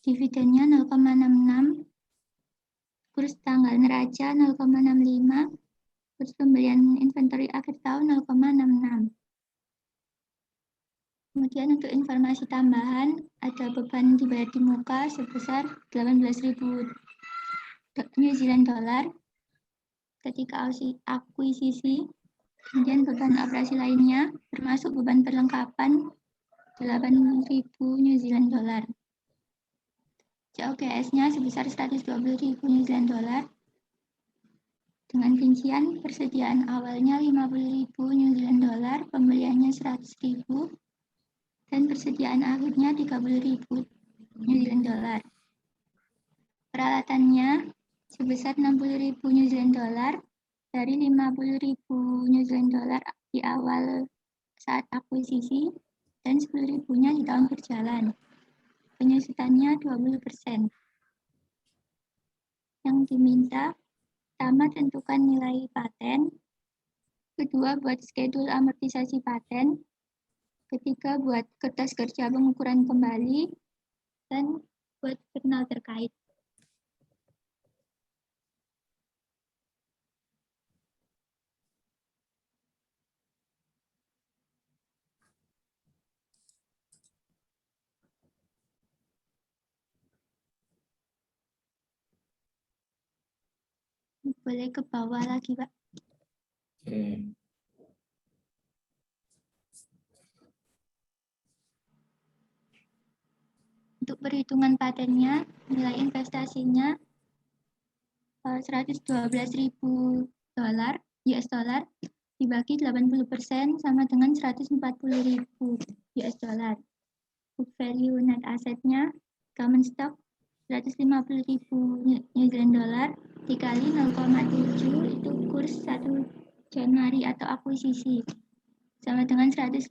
dividennya 0,66, kurs tanggal neraca 0,65, kurs pembelian inventory akhir tahun 0,66. Kemudian untuk informasi tambahan, ada beban dibayar di muka sebesar 18.000 New Zealand dollar ketika akuisisi. Kemudian beban operasi lainnya termasuk beban perlengkapan 8.000 New Zealand dollar. COGS-nya sebesar 120.000 New Zealand dollar. Dengan rincian persediaan awalnya 50.000 New Zealand dollar, pembeliannya 100.000, dan persediaan akhirnya 30.000 New Zealand dollar. Peralatannya sebesar 60.000 New Zealand dollar dari 50.000 New Zealand dollar di awal saat akuisisi dan 10.000-nya di tahun berjalan. Penyusutannya 20%. Yang diminta, pertama tentukan nilai paten, kedua buat schedule amortisasi paten, ketiga buat kertas kerja pengukuran kembali, dan buat jurnal terkait. Boleh ke bawah lagi, Pak. Oke. Untuk perhitungan patennya, nilai investasinya 112.000 dolar US dollar dibagi 80% sama dengan 140.000 US dollar. Book value net assetnya common stock 150.000 New Zealand dollar dikali 0,7 itu kurs 1 Januari atau akuisisi sama dengan 105.000.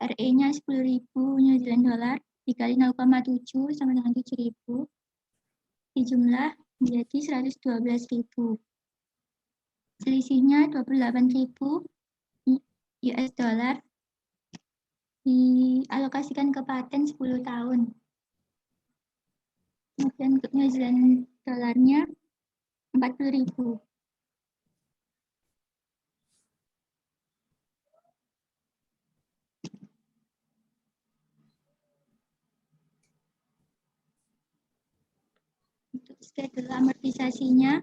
RE-nya 10.000 New Zealand dollar dikali 0,7 sama dengan 7.000 dijumlah menjadi 112.000. Selisihnya 28.000 US dollar dialokasikan ke paten 10 tahun. Kemudian untuk New Zealand dolarnya 40.000. Untuk schedule amortisasinya,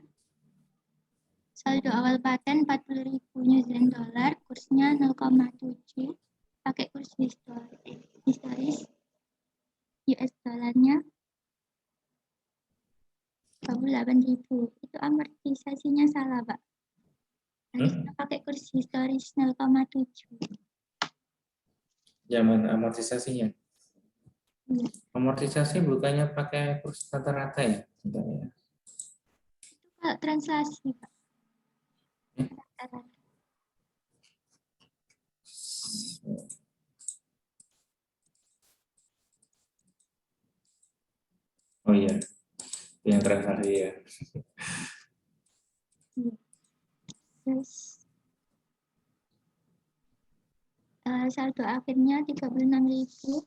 saldo awal paten 40.000 New Zealand dollar, kursnya 0,7, pakai kurs historis US dollarnya 28.000. Itu amortisasinya salah, Pak. Harusnya pakai kurs historis 0,7. Zaman amortisasinya. Iya. Amortisasi bukannya pakai kurs rata-rata ya? Sebenarnya. Itu kalau translasi, Pak. Rata-rata. Oh iya, yang transaksi ya. Iya. Terus saldo akhirnya 36.000.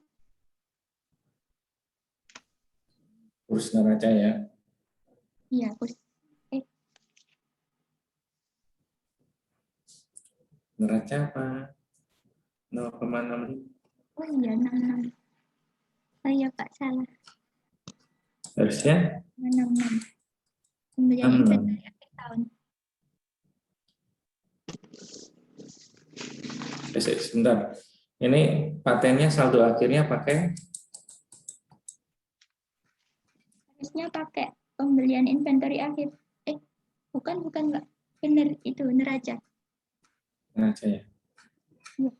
Kurs neraca ya. Iya, kurs. Neraca apa? 0,6. Oh iya, 66. Oh iya, Pak, salah. Harusnya 66. Pembelian 66. inventory akhir tahun. Sebentar. Ini patennya saldo akhirnya pakai Harusnya pakai pembelian inventory akhir. Bukan, Pak. Benar itu neraca. neraca ya. Iya.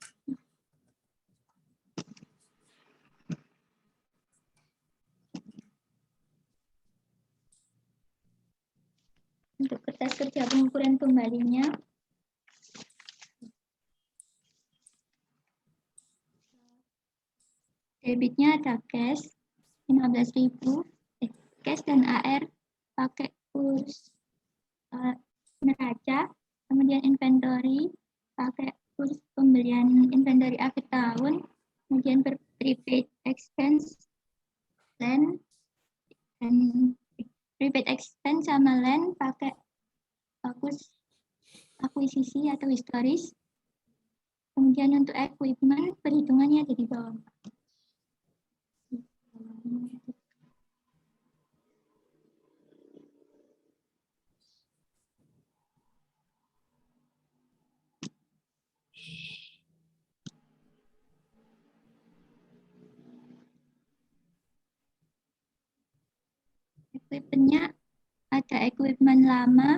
Untuk kertas kerja pengukuran kembalinya, debitnya ada cash 15.000, cash dan AR pakai kurs neraca, kemudian inventory pakai kurs pembelian inventory akhir tahun, kemudian prepaid expense, land, dan prepaid expense sama land pakai kurs akuisisi atau historis. Kemudian untuk equipment, perhitungannya ada di bawah. Equipment-nya ada equipment lama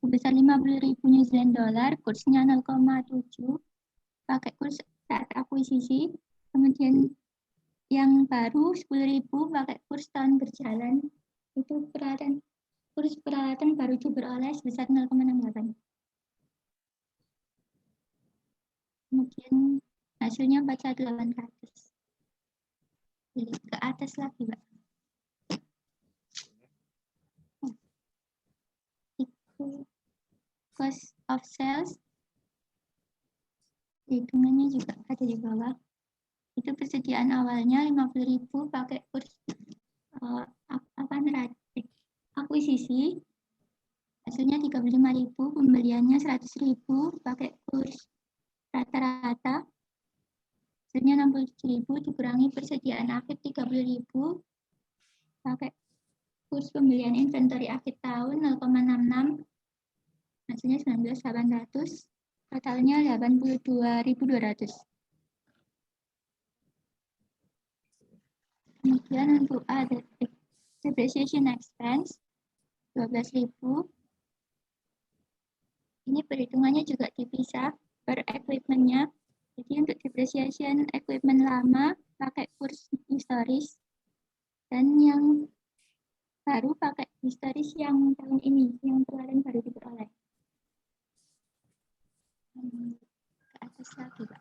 sebesar 50.000 New Zealand dollar, kursnya 0,7, pakai kurs saat akuisisi. Kemudian yang baru 10.000 pakai kurs tahun berjalan, itu kurs peralatan baru diperoleh sebesar 0,68. Kemudian hasilnya 41.800. Jadi ke atas lagi, Pak. Itu cost of sales, hitungannya juga ada di bawah. Itu persediaan awalnya 50.000 pakai kurs akuisisi, hasilnya 35.000, pembeliannya 100.000 pakai kurs rata-rata, hasilnya 67.000 dikurangi persediaan akhir 30.000 pakai kurs pembelian inventory akhir tahun 0,66, hasilnya 19.800, totalnya 82.200. Kemudian untuk ada depreciation expense 12.000. Ini perhitungannya juga dipisah per equipment-nya. Jadi untuk depreciation equipment lama pakai kurs historis Dan yang baru pakai historis yang tahun ini, yang kemarin baru diperoleh. Ke atas lagi, Pak.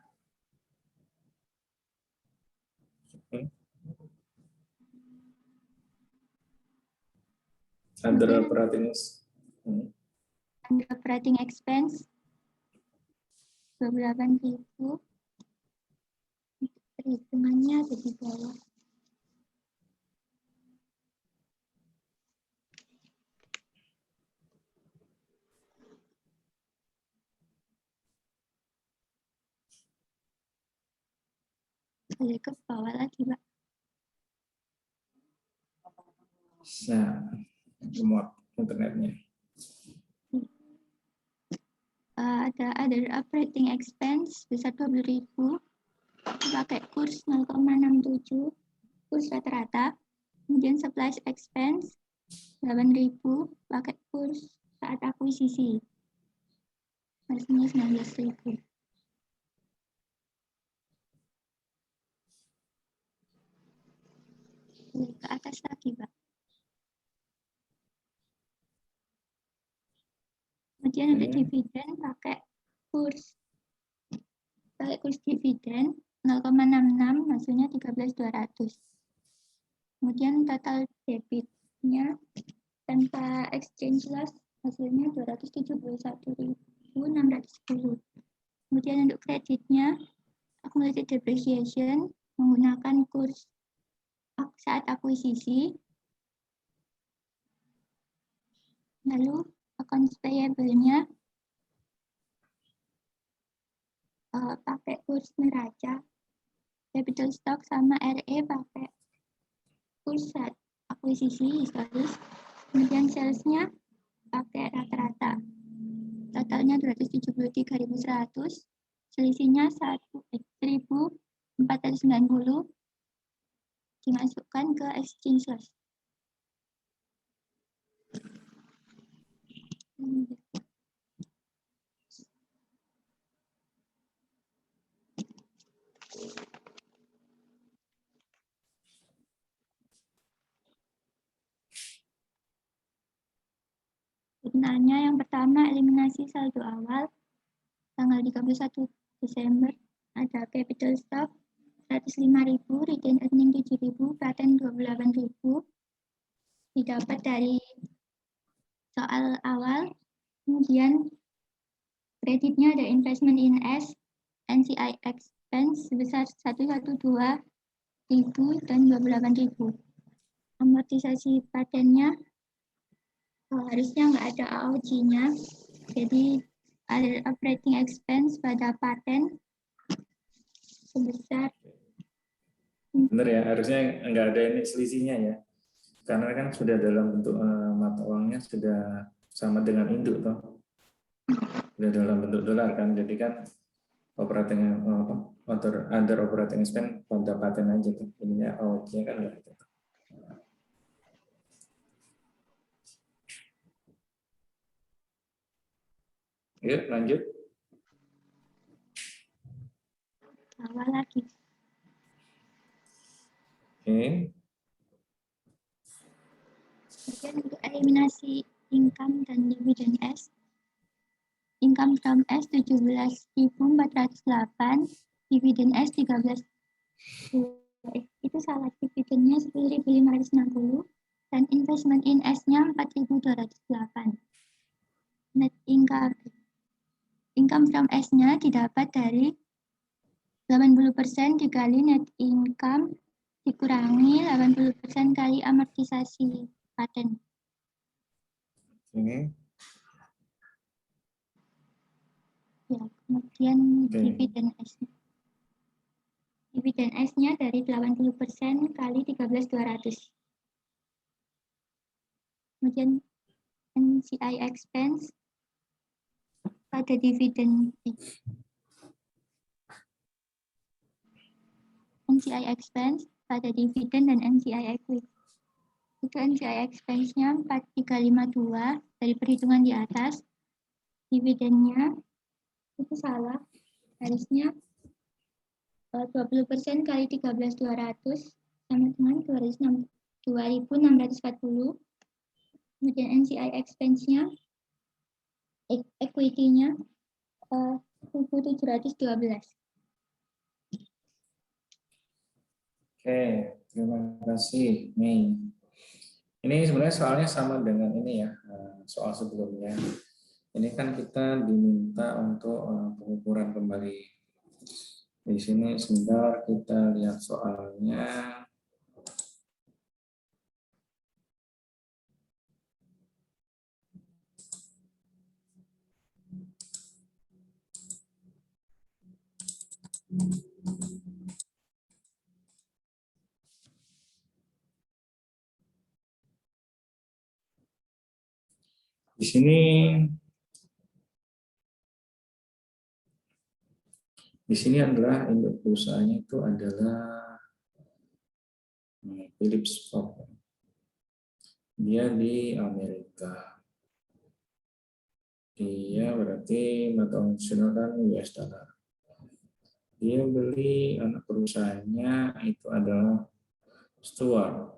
Under operating Under operating expense 28.000. Perhitungannya ada di bawah. Boleh ke bawah lagi, Pak. Nah, remote internetnya. Ada other operating expense besar 20.000, pakai kurs 0,67, kurs rata-rata. Kemudian supplies expense 8.000, pakai kurs saat akuisisi. Harusnya 19.000. Ke atas lagi, Pak. Kemudian untuk dividen pakai kurs dividen 0,66, hasilnya 13.200. Kemudian total debitnya tanpa exchange loss hasilnya 271.610. Kemudian untuk kreditnya accumulated depreciation menggunakan kurs saat akuisisi. Lalu accounts payable-nya pakai kurs neraca. Capital stock sama RE pakai kurs saat akuisisi historis. Kemudian sales-nya pakai rata-rata. Totalnya 273.100. Selisihnya 1.490 dimasukkan ke exchange loss. Jurnalnya yang pertama eliminasi saldo awal tanggal 31 Desember ada capital stock 105.000, retained earning 7.000, paten 28.000 didapat dari soal awal. Kemudian kreditnya ada investment in S, NCI expense sebesar 112.000 dan 28.000. Amortisasi patennya harusnya nggak ada AOG-nya, jadi ada operating expense pada paten sebesar. Benar ya, harusnya nggak ada ini selisihnya ya, karena kan sudah dalam bentuk mata uangnya sudah sama dengan induk toh, sudah dalam bentuk dolar kan, jadi kan operating under operating expense pada paten aja tuh, ininya AOG-nya kan nggak ada. Yuk lanjut. Awal lagi. Oke. Kemudian untuk eliminasi income dan dividen S. Income from S 17.408, dividen S 13. Itu salah, dividennya 10.560 dan investment in S-nya 4.208. Net income from S-nya didapat dari 80% dikali net income dikurangi 80% kali amortisasi paten. Ya, kemudian dividen S-nya. Dividen S-nya dari 80% kali 13.200. Kemudian NCI expense pada dividen NCI expense pada dividen dan NCI equity. Itu NCI expense-nya 4352 dari perhitungan di atas. Dividennya itu salah. Harusnya 20% kali 13.200 sama dengan 260. 2.640. Kemudian NCI expense-nya, equity-nya 1.712. Oke, terima kasih Mei. Ini sebenarnya soalnya sama dengan ini ya, soal sebelumnya. Ini kan kita diminta untuk pengukuran kembali. Di sini sebentar kita lihat soalnya. Di sini adalah induk perusahaannya itu adalah Philips Corp. Dia di Amerika. Dia berarti mata uang nasional kan US dollar. Dia beli anak perusahaannya itu adalah Stewart.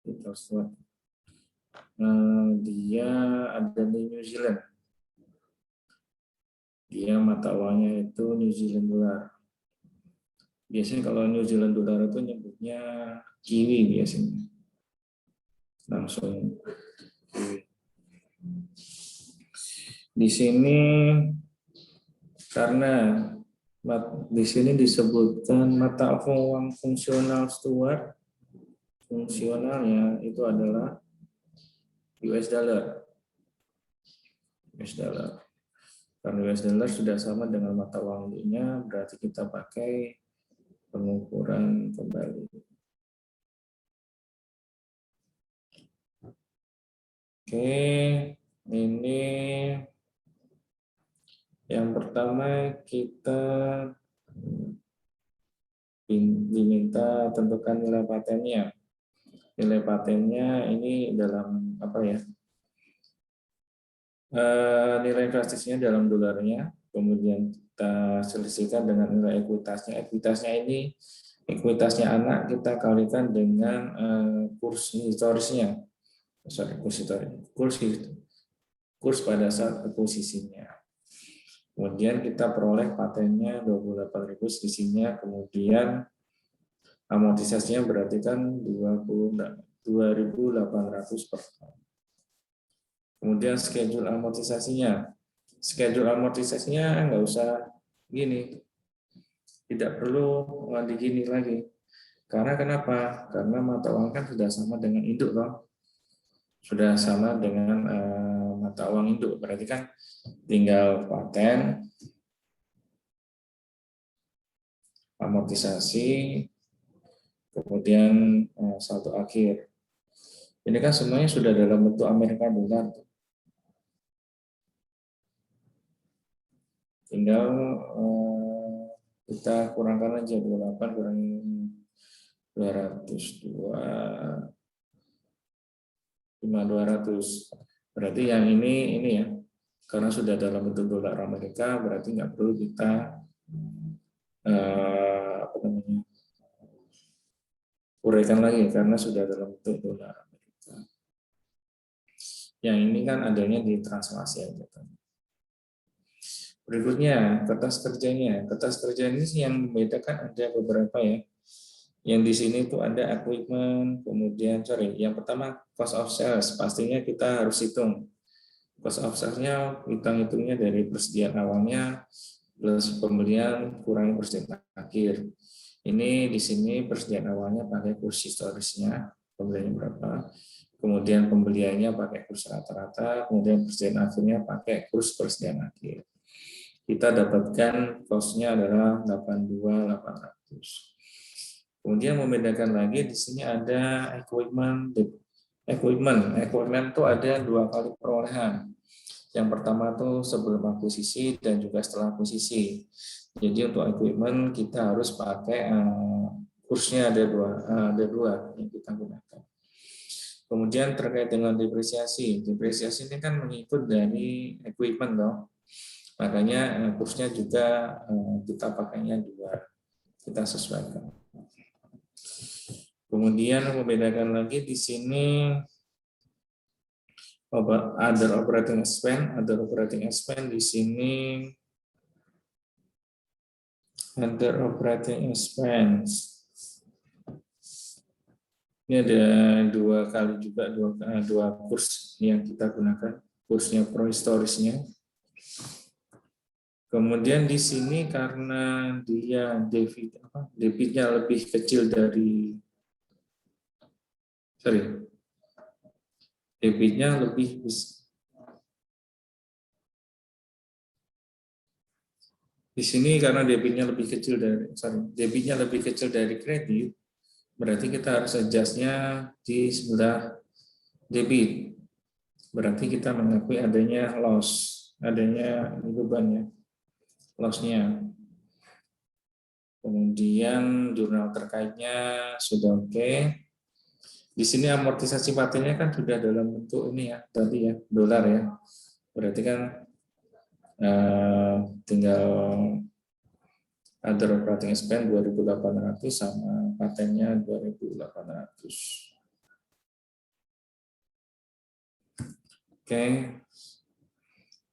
Itu Stewart. Dia ada di New Zealand. Dia mata uangnya itu New Zealand dollar. Biasanya kalau New Zealand dollar itu nyebutnya kiwi biasanya. Langsung kiwi. Di sini karena di sini disebutkan mata uang fungsional Stewart, fungsionalnya itu adalah US dollar. US dollar. Karena US dollar sudah sama dengan mata uang lainnya, berarti kita pakai pengukuran kembali. Oke, ini yang pertama kita diminta tentukan nilai patennya. Nilai patennya ini dalam apa ya? Nilai drastisnya dalam dolarnya, kemudian kita selisihkan dengan nilai ekuitasnya. Ekuitasnya anak kita kalikan dengan kurs historisnya. Kurs pada saat akuisisinya. Kemudian kita peroleh patennya 28.000 selisihnya, kemudian amortisasinya berarti kan 2.800 per tahun. Kemudian schedule amortisasinya. Schedule amortisasinya nggak usah gini. Tidak perlu digini lagi. Karena kenapa? Karena mata uang kan sudah sama dengan induk loh. Sudah sama dengan mata uang induk. Berarti kan tinggal paten, amortisasi, kemudian saldo akhir. Ini kan semuanya sudah dalam bentuk Amerika dolar. Tinggal kita kurangkan aja 28 kurangi 200, 200. Berarti yang ini ya, karena sudah dalam bentuk dolar Amerika, berarti nggak perlu kita uraikan lagi karena sudah dalam bentuk dolar Amerika. Yang ini kan adanya di translasi aja. Berikutnya kertas kerjanya. Kertas kerja ini yang membedakan ada beberapa ya. Yang di sini tuh ada equipment, kemudian yang pertama cost of sales. Pastinya kita harus hitung cost of sales-nya, hitungnya dari persediaan awalnya plus pembelian kurangi persediaan akhir. Ini di sini persediaan awalnya pakai kurs historisnya, pembeliannya berapa. Kemudian pembeliannya pakai kurs rata-rata, kemudian persediaan akhirnya pakai kurs persediaan akhir. Kita dapatkan cost-nya adalah 82.800. Kemudian membedakan lagi di sini ada equipment. Equipment itu ada 2 kali perolehan. Yang pertama itu sebelum akuisisi dan juga setelah akuisisi. Jadi untuk equipment kita harus pakai kursnya ada dua yang kita gunakan. Kemudian terkait dengan depresiasi. Depresiasi ini kan mengikut dari equipment loh. Makanya kursnya juga kita pakainya 2, kita sesuaikan. Kemudian membedakan lagi di sini other operating expense di sini other operating expense. Ini ada dua kali juga dua kurs yang kita gunakan, kursnya prohistorisnya. Kemudian di sini karena dia debitnya lebih kecil dari debitnya lebih di sini karena debitnya lebih kecil dari kredit, berarti kita harus adjust-nya di sebelah debit. Berarti kita mengakui adanya loss, adanya bebannya, loss-nya. Kemudian jurnal terkaitnya sudah oke. Di sini amortisasi patennya kan sudah dalam bentuk ini ya, tadi ya, dolar ya. Berarti kan tinggal other operating expense 2.800 sama patennya 2.800. Oke.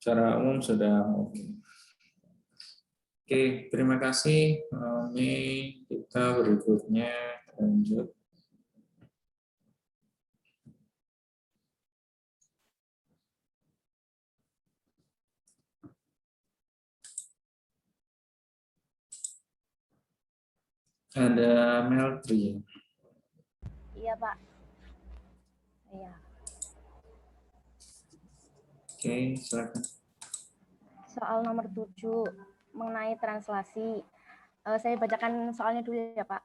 Secara umum sudah oke. Oke, terima kasih. Ini kita berikutnya lanjut. Ada Meltri. Iya, Pak. Iya. Oke, silakan. Soal nomor 7 mengenai translasi. Saya bacakan soalnya dulu ya, Pak.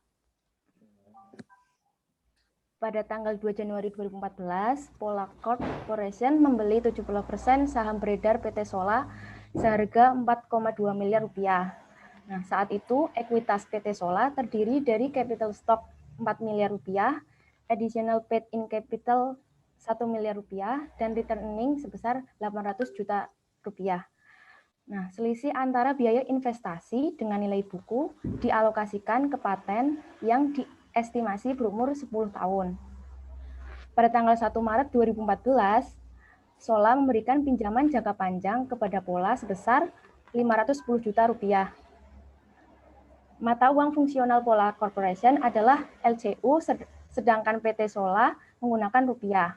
Pada tanggal 2 Januari 2014, Pola Corporation membeli 70% saham beredar PT Sola seharga 4,2 miliar rupiah. Nah, saat itu ekuitas PT Sola terdiri dari capital stock 4 miliar rupiah, additional paid in capital 1 miliar rupiah, dan return earning sebesar 800 juta rupiah. Nah, selisih antara biaya investasi dengan nilai buku dialokasikan ke paten yang diestimasi berumur 10 tahun. Pada tanggal 1 Maret 2014, Sola memberikan pinjaman jangka panjang kepada Pola sebesar 510 juta rupiah. Mata uang fungsional Pola Corporation adalah LCU, sedangkan PT Sola menggunakan rupiah.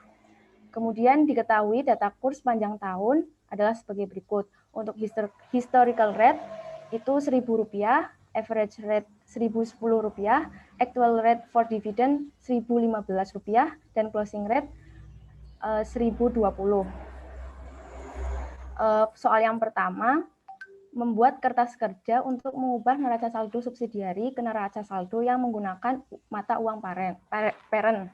Kemudian diketahui data kurs panjang tahun adalah sebagai berikut. Untuk historical rate itu Rp1.000, average rate Rp1.010, actual rate for dividend Rp1.015, dan closing rate Rp1.020. Soal yang pertama, membuat kertas kerja untuk mengubah neraca saldo subsidiari ke neraca saldo yang menggunakan mata uang parent.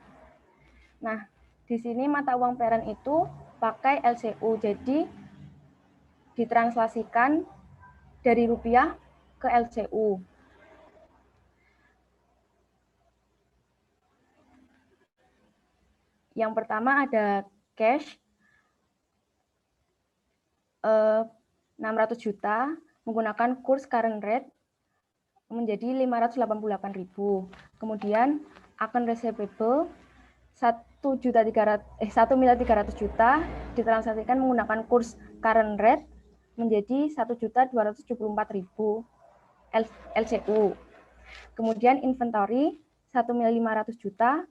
Nah, di sini mata uang parent itu pakai LCU, jadi ditranslasikan dari rupiah ke LCU. Yang pertama ada cash 600 juta menggunakan kurs current rate menjadi 588.000. Kemudian account receivable 1.300.000 ditransaksikan menggunakan kurs current rate menjadi 1.274.000 LCU. Kemudian inventory 1.500.000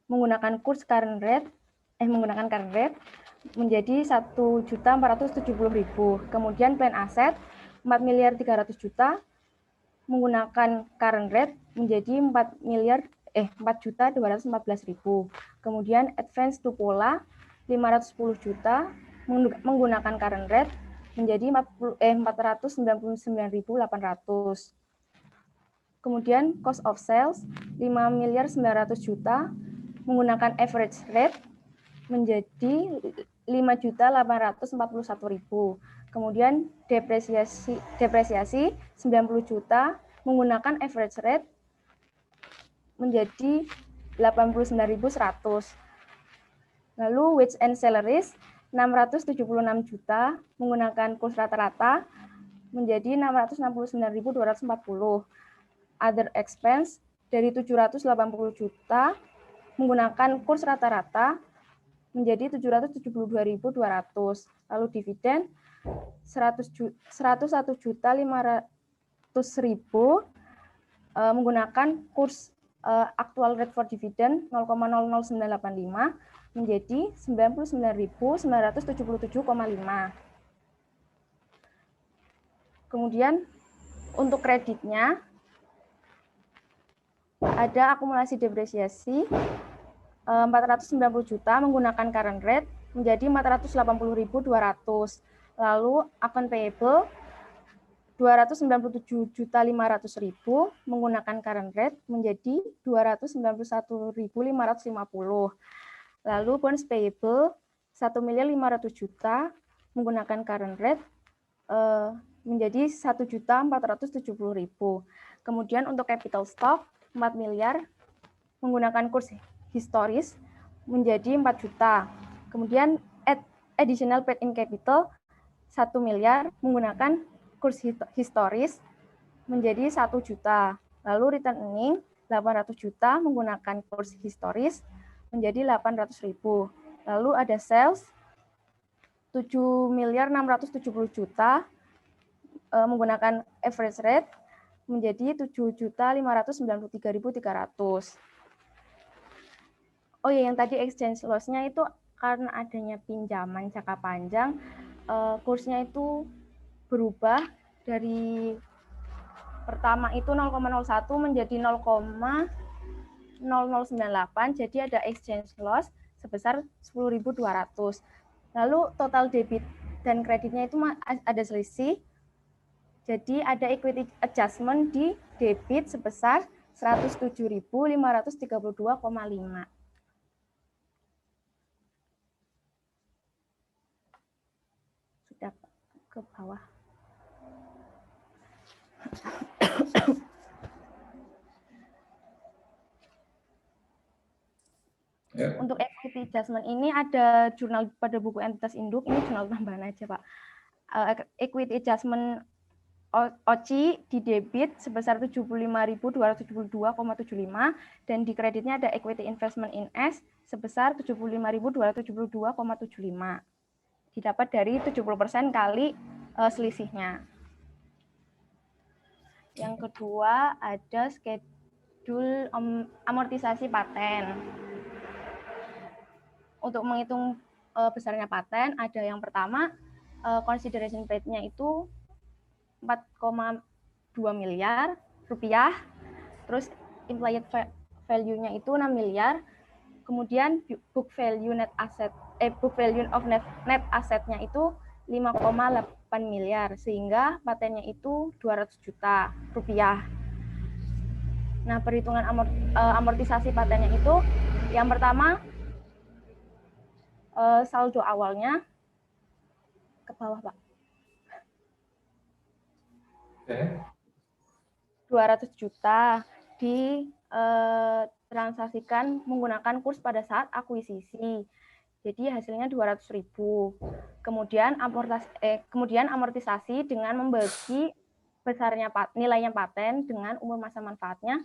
menggunakan kurs current rate menjadi 1.470.000. Kemudian plan aset 4.300.000 menggunakan current rate menjadi 4.214.000. Kemudian advance to Pola 510 juta menggunakan current rate menjadi 499.800. Kemudian cost of sales 5.900.000 menggunakan average rate menjadi 5.841.000. Kemudian depresiasi 90 juta menggunakan average rate menjadi 89.100. Lalu wage and salaries 676 juta menggunakan kurs rata-rata menjadi 669.240. Other expense dari 780 juta menggunakan kurs rata-rata menjadi 772.200. Lalu dividen 101.500.000 menggunakan kurs actual rate for dividend 0,00985 menjadi 99.977,5. Kemudian untuk kreditnya ada akumulasi depresiasi 490 juta menggunakan current rate menjadi 480.200. Lalu account payable 297.500.000 menggunakan current rate menjadi 291.550. Lalu bonds payable 1.500.000 menggunakan current rate menjadi 1.470.000. Kemudian untuk capital stock 4 miliar menggunakan kurs historis menjadi 4 juta. Kemudian additional paid in capital 1 miliar menggunakan kurs historis menjadi 1 juta. Lalu return earning 800 juta menggunakan kurs historis menjadi 800.000. Lalu ada sales 7.670.000 menggunakan average rate menjadi 7.593.300. Oh ya, yang tadi exchange loss-nya itu karena adanya pinjaman jangka panjang, kursnya itu berubah dari pertama itu 0,01 menjadi 0,0098, jadi ada exchange loss sebesar 10.200. Lalu total debit dan kreditnya itu ada selisih, jadi ada equity adjustment di debit sebesar 107.532,5. Sudah ke bawah. Ya. Untuk equity adjustment ini ada jurnal pada buku entitas induk, ini jurnal tambahan aja Pak. Equity adjustment OCI di debit sebesar 75.272,75 dan di kreditnya ada equity investment in S sebesar 75.272,75. Didapat dari 70% kali selisihnya. Yang kedua ada schedule amortisasi paten. Untuk menghitung besarnya paten ada yang pertama consideration paid-nya itu 4,2 miliar rupiah, terus implied value-nya itu 6 miliar, kemudian book value of net asset-nya itu 5,8 miliar, sehingga patennya itu 200 juta rupiah. Nah, perhitungan amortisasi patennya itu yang pertama saldo awalnya ke bawah, Pak. 200 juta ditransaksikan menggunakan kurs pada saat akuisisi. Jadi hasilnya 200.000. Kemudian amortisasi dengan membagi besarnya nilainya paten dengan umur masa manfaatnya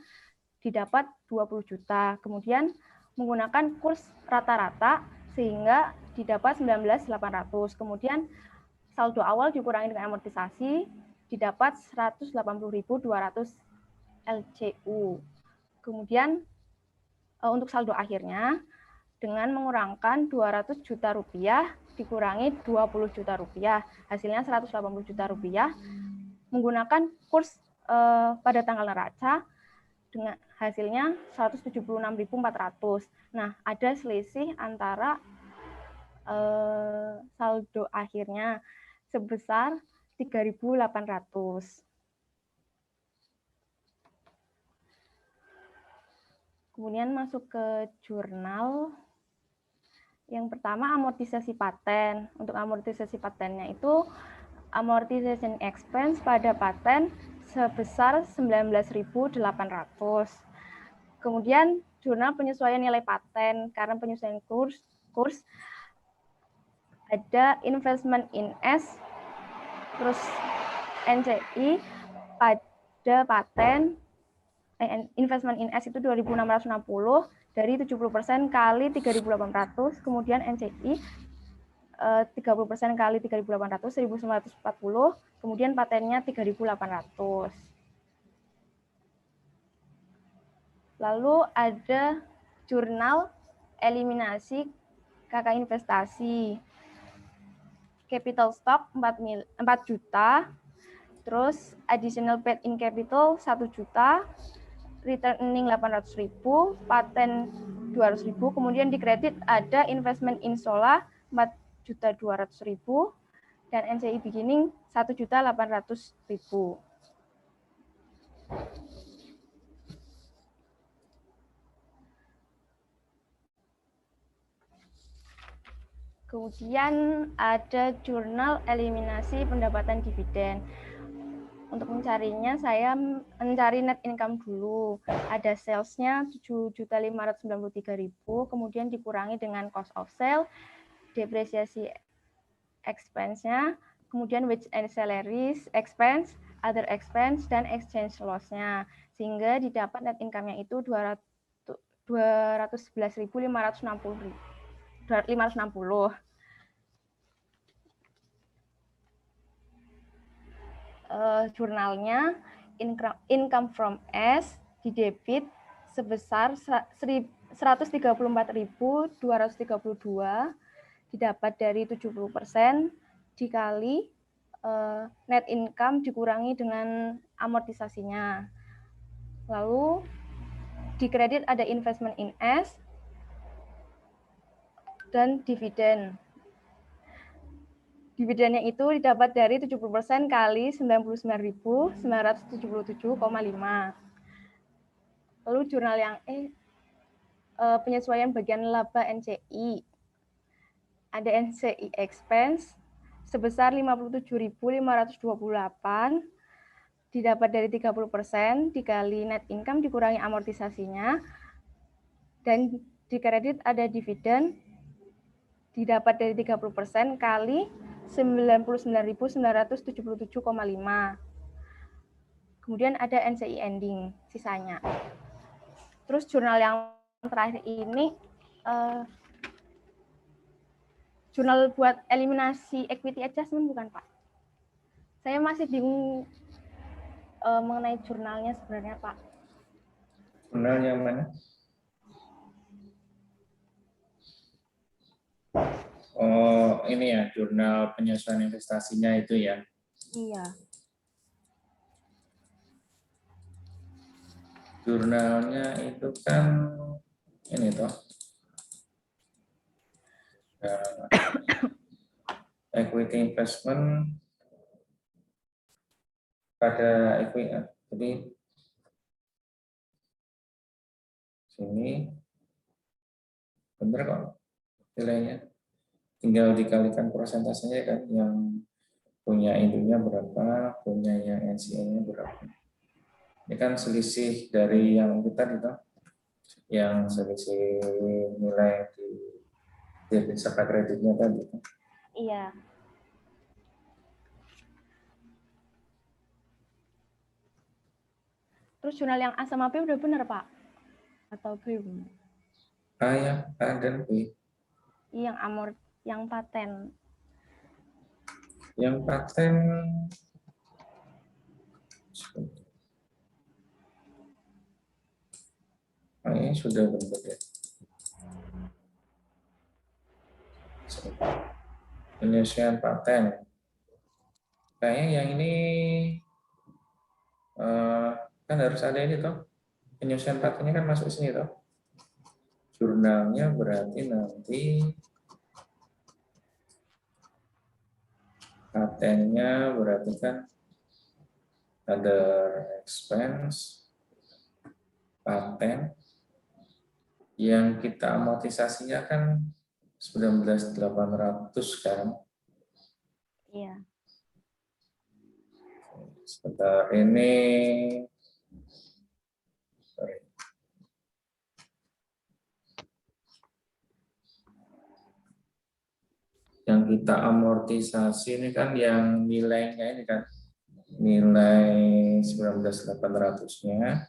didapat 20 juta. Kemudian menggunakan kurs rata-rata sehingga didapat 19.800. Kemudian saldo awal dikurangi dengan amortisasi didapat 180.200 LCU. Kemudian untuk saldo akhirnya dengan mengurangkan 200 juta rupiah dikurangi 20 juta rupiah, hasilnya 180 juta rupiah menggunakan kurs pada tanggal neraca dengan hasilnya 176.400. Nah, ada selisih antara saldo akhirnya sebesar 3.800. Kemudian masuk ke jurnal. Yang pertama amortisasi paten. Untuk amortisasi patennya itu amortization expense pada paten sebesar 19.800. Kemudian jurnal penyesuaian nilai paten karena penyesuaian kurs ada investment in S terus NCI pada paten investment in S itu 2.660 dari 70% kali 3.800, kemudian NCI 30% kali 3.800, 1.940, kemudian patennya 3.800. Lalu ada jurnal eliminasi KK investasi. Capital stock 4 juta, terus additional paid in capital 1 juta, return earning 800.000, paten 200.000, kemudian di kredit ada investment in solar 4.200.000 dan NCI beginning 1.800.000. Kemudian ada jurnal eliminasi pendapatan dividen. Untuk mencarinya, saya mencari net income dulu. Ada sales-nya 7.593.000, kemudian dikurangi dengan cost of sale, depresiasi expense-nya, kemudian wage and salaries expense, other expense, dan exchange loss-nya. Sehingga didapat net income-nya itu 211.560. Jurnalnya income from S di debit sebesar 134.232 didapat dari 70% dikali net income dikurangi dengan amortisasinya. Lalu di kredit ada investment in S dan dividen. Dividennya itu didapat dari 70% kali 99.977,5. Lalu jurnal yang penyesuaian bagian laba NCI. Ada NCI expense sebesar 57.528 didapat dari 30% dikali net income dikurangi amortisasinya, dan di kredit ada dividen didapat dari 30% kali 99.977,5. Kemudian ada NCI ending sisanya. Terus jurnal yang terakhir ini jurnal buat eliminasi equity adjustment bukan, Pak? Saya masih bingung mengenai jurnalnya sebenarnya, Pak. Jurnal yang mana? Oh, ini ya, jurnal penyesuaian investasinya itu ya. Iya. Jurnalnya itu kan ini toh. Equity investment pada equity. Jadi sini benar kok nilainya. Tinggal dikalikan persentasenya kan, yang punya indunya berapa, punya yang NCI-nya berapa. Ini kan selisih dari yang kita gitu, yang selisih nilai di debit serta kreditnya tadi. Iya. Terus jurnal yang A sama B udah benar, Pak? Atau belum? A ya, A dan B. Yang paten. Yang paten ini sudah berbeda. Penyelesaian paten. Kayaknya yang ini kan harus ada ini toh. Penyelesaian patennya kan masuk sini toh. Jurnalnya berarti nanti patennya berarti kan other expense, paten, yang kita amortisasinya kan 19.800 kan. Iya. Sebentar ini, sorry. Yang kita amortisasi ini kan yang nilainya ini kan, nilai 19.800-nya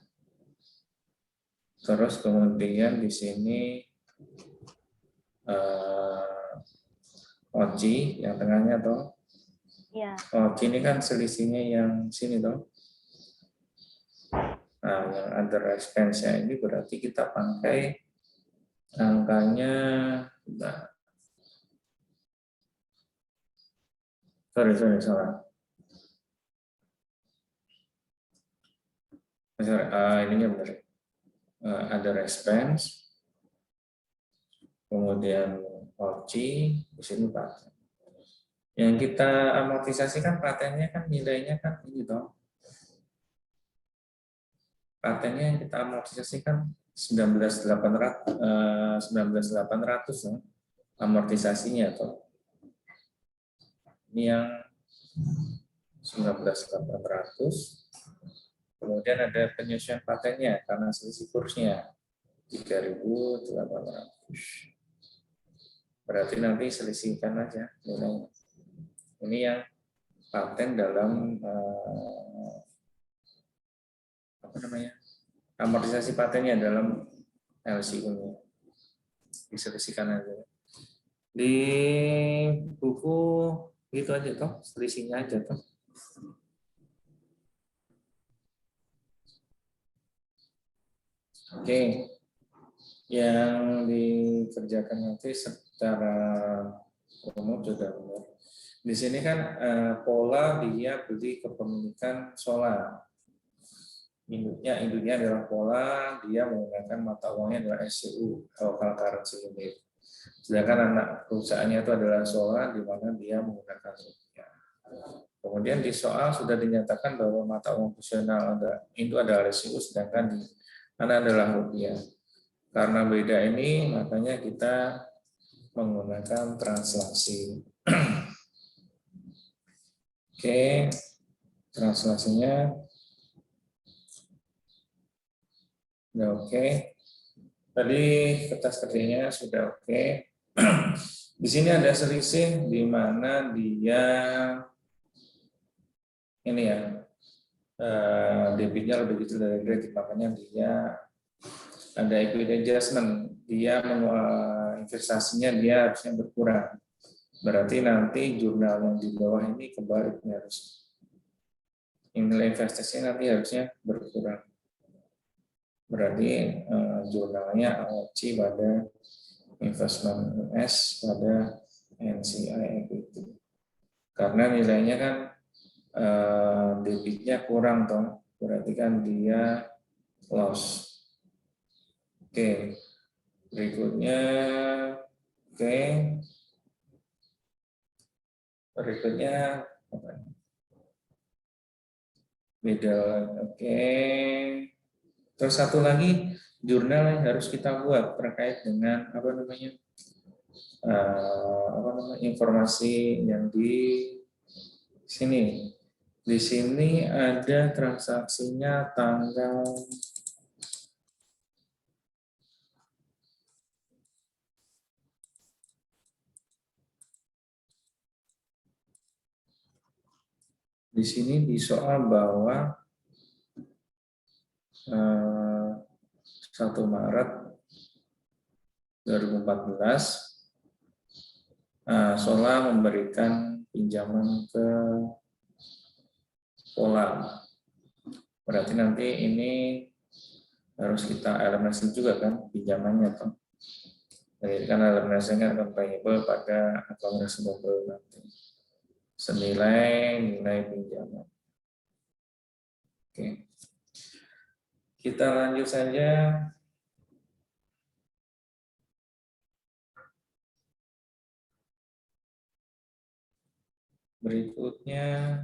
Terus kemudian di sini Oji yang tengahnya toh. Iya. Oji ini kan selisihnya yang sini toh. Nah, yang other expense ini berarti kita pakai angkanya, salah. Ininya benar. Other expense, kemudian Oji, di sini paten. Yang kita amortisasikan patennya kan nilainya kan ini toh. Patennya yang kita amortisasikan 19.800 ya, amortisasinya toh. Ini yang 19.800. Kemudian ada penyesuaian patennya karena selisih kursnya 3.800. Berarti nanti selisihkan aja nilainya. Ini yang paten dalam amortisasi patennya dalam LCU-nya. Diselisihkan aja. Di buku gitu aja toh, selisihnya aja toh. Oke. Yang dikerjakan nanti secara umum sudah benar. Di sini kan pola dia beli kepemilikan solar. Induknya adalah pola, dia menggunakan mata uangnya adalah SCU, local currency unit. Sedangkan anak perusahaannya itu adalah solar, di mana dia menggunakan rupiah. Kemudian di soal sudah dinyatakan bahwa mata uang fungsional itu adalah SCU, sedangkan di mana adalah rupiah. Karena beda ini, makanya kita menggunakan translasi. Oke, translasinya udah oke. Tadi kertas kerjanya sudah oke. Di sini ada selisih di mana dia ini ya, debitnya lebih kecil dari kredit, makanya dia ada equity adjustment, dia investasinya dia harusnya berkurang. Berarti nanti jurnal yang di bawah ini kebalik harus. Nilai investasinya nanti harusnya berkurang. Berarti jurnalnya AOC pada investment US pada NCI equity. Karena nilainya kan debitnya kurang toh, berarti kan dia loss. Oke, berikutnya, beda. Oke. Terus satu lagi jurnal yang harus kita buat terkait dengan informasi yang di sini. Di sini ada transaksinya tanggal di sini di soal bahwa 1 Maret 2014 Sola memberikan pinjaman ke Pola. Berarti nanti ini harus kita eliminasi juga kan pinjamannya toh. Jadi kan eliminasinya akan payable pada account receivable nanti. Senilai nilai pinjaman. Oke. Kita lanjut saja. Berikutnya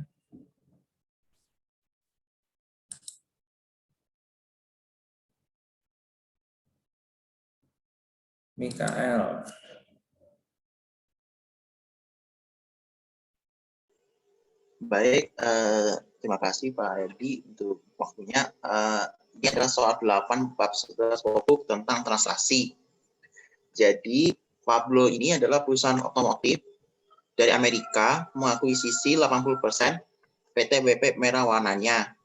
Mikael. Baik, terima kasih Pak Edi untuk waktunya. Ini adalah soal 8 bab 11 pokok tentang transaksi. Jadi Pablo ini adalah perusahaan otomotif dari Amerika mengakuisisi 80% PT BP Merah Warnanya,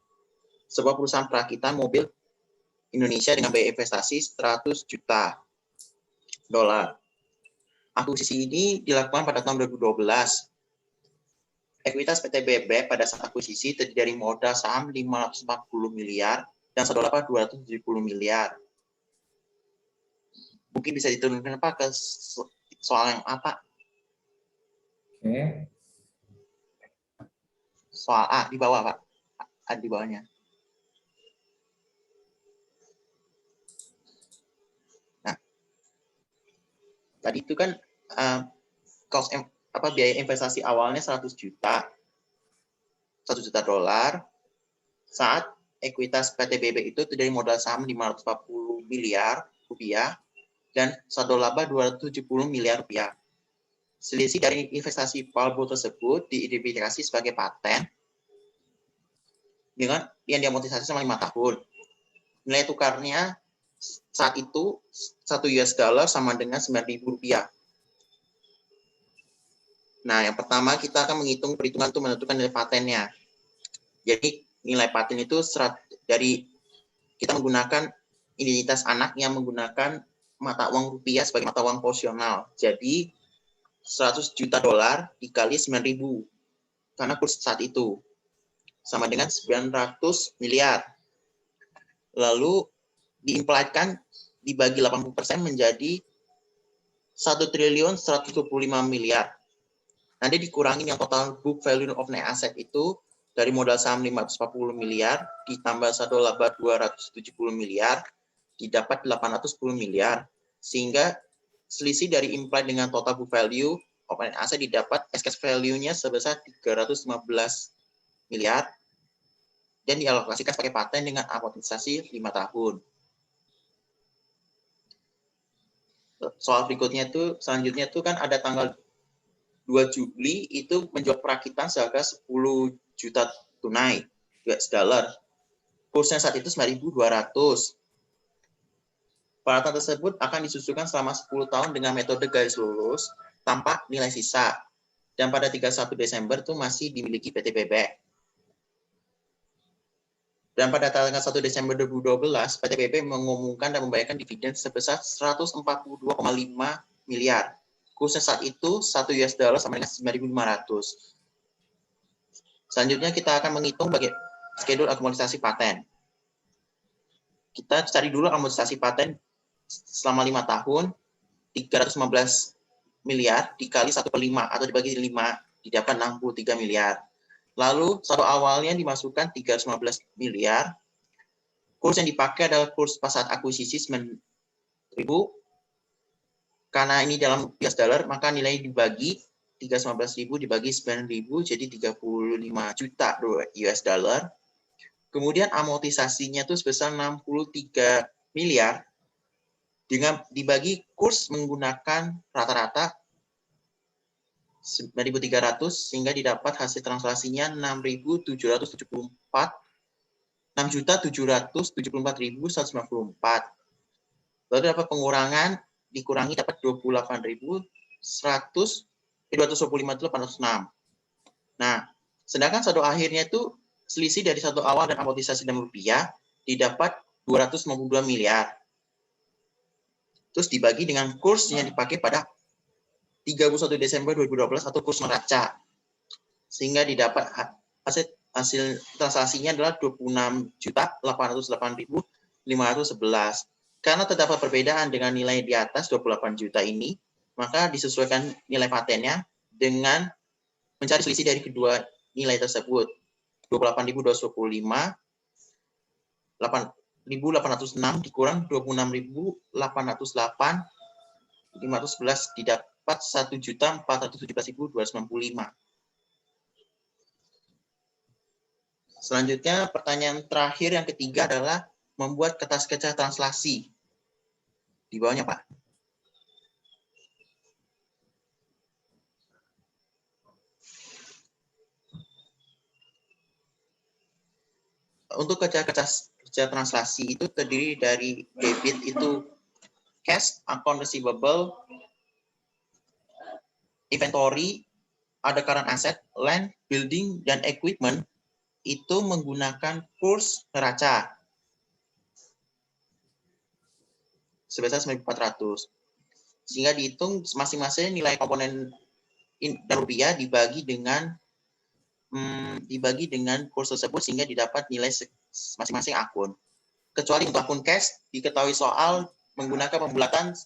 sebuah perusahaan perakitan mobil Indonesia dengan biaya investasi 100 juta dolar. Akuisisi ini dilakukan pada tahun 2012. Ekuitas PT BB pada saat akuisisi terdiri dari modal saham 540 miliar dan saldo laba 270 miliar. Mungkin bisa diturunkan Pak ke soal yang apa? Oke. Soal A di bawah Pak. A di bawahnya. Nah, tadi itu kan biaya investasi awalnya 100 juta. 1 juta dolar. Saat ekuitas PT BB itu dari modal saham 540 miliar rupiah dan saldo laba 270 miliar rupiah. Selisih dari investasi Palbo tersebut diidentifikasi sebagai paten dengan yang diamortisasi selama 5 tahun. Nilai tukarnya saat itu 1 US dollar sama dengan 9.000 rupiah. Nah, yang pertama kita akan menghitung perhitungan untuk menentukan nilai patennya. Jadi nilai paten itu dari kita menggunakan identitas anak yang menggunakan mata uang rupiah sebagai mata uang posisional. Jadi 100 juta dolar dikali 9.000 karena kurs saat itu sama dengan 900 miliar. Lalu diimpliedkan dibagi 80% menjadi 1.125 miliar. Nanti dikurangi yang total book value of net asset itu dari modal saham 540 miliar ditambah saldo laba 270 miliar didapat 810 miliar. Sehingga selisih dari implied dengan total book value of net asset didapat cash value-nya sebesar 315 miliar dan dialokasikan sebagai paten dengan amortisasi 5 tahun. Soal berikutnya itu selanjutnya itu kan ada tanggal 2 Juli itu menjual perakitan seharga 10 juta tunai US dollar. Kursnya saat itu 9.200. Peralatan tersebut akan disusulkan selama 10 tahun dengan metode garis lurus tanpa nilai sisa. Dan pada 31 Desember itu masih dimiliki PT BB. Dan pada tanggal 1 Desember 2012, PT BB mengumumkan dan membayarkan dividen sebesar 142,5 miliar. Kursnya saat itu 1 US dollar sama dengan 9.500. Selanjutnya kita akan menghitung schedule akumulasi paten. Kita cari dulu akumulasi paten selama 5 tahun, 315 miliar dikali 1/5 atau dibagi 5 didapat 63 miliar. Lalu saldo awalnya dimasukkan 315 miliar. Kurs yang dipakai adalah kurs pas saat akuisisi 9.000. Karena ini dalam US dollar, maka nilai dibagi 315.000 dibagi 9.000 jadi 35 juta US dollar. Kemudian amortisasinya itu sebesar 63 miliar dengan dibagi kurs menggunakan rata-rata 9.300 sehingga didapat hasil translasinya 6.774.194. Lalu dapat pengurangan dikurangi dapat 28.225.806. Nah, sedangkan saldo akhirnya itu selisih dari saldo awal dan amortisasi dalam rupiah didapat 292 miliar. Terus dibagi dengan kurs yang dipakai pada 31 Desember 2012 atau kurs neraca. Sehingga didapat hasil transaksinya adalah 26.808.511. Karena terdapat perbedaan dengan nilai di atas 28 juta ini, maka disesuaikan nilai patennya dengan mencari selisih dari kedua nilai tersebut. 28.225, 8.806 dikurang 26.808, 511 didapat 1.417.295. Selanjutnya pertanyaan terakhir yang ketiga adalah membuat kertas-kertas translasi. Di bawahnya, Pak. Untuk kerja translasi itu terdiri dari debit itu cash, account receivable, inventory, ada current asset, land, building, dan equipment itu menggunakan kurs neraca. sebesar 9.400. Sehingga dihitung masing-masing nilai komponen dan rupiah dibagi dengan kurs tersebut sehingga didapat nilai masing-masing akun. Kecuali untuk akun cash diketahui soal menggunakan pembulatan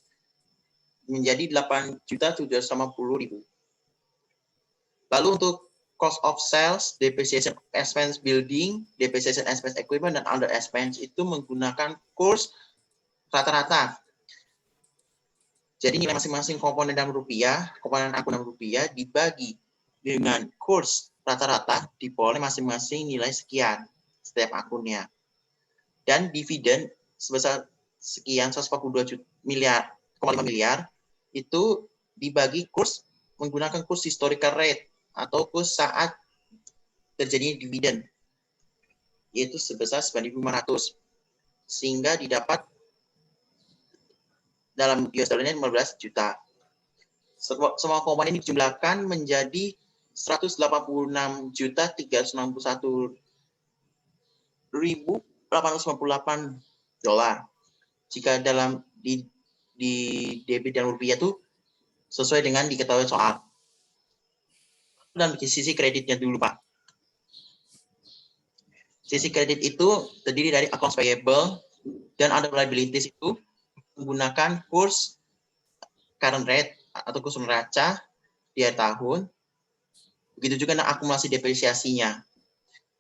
menjadi 8.780.000. Lalu untuk cost of sales, depreciation expense building, depreciation expense equipment, dan other expense itu menggunakan kurs rata-rata. Jadi nilai masing-masing komponen dalam rupiah, komponen akun dalam rupiah dibagi dengan kurs rata-rata diperoleh masing-masing nilai sekian setiap akunnya. Dan dividen sebesar sekian 142 miliar itu dibagi kurs menggunakan kurs historical rate atau kurs saat terjadinya dividen, yaitu sebesar 9.500, sehingga didapat dalam US dollar-nya 15 juta. Semua komponen ini dijumlahkan menjadi 186.361.898 dolar. Jika dalam di debit dan rupiah itu sesuai dengan diketahui soal. Dan sisi kreditnya dulu, Pak. Sisi kredit itu terdiri dari accounts payable dan other liabilities itu menggunakan kurs current rate atau kurs neraca di akhir tahun. Begitu juga dengan akumulasi depresiasinya.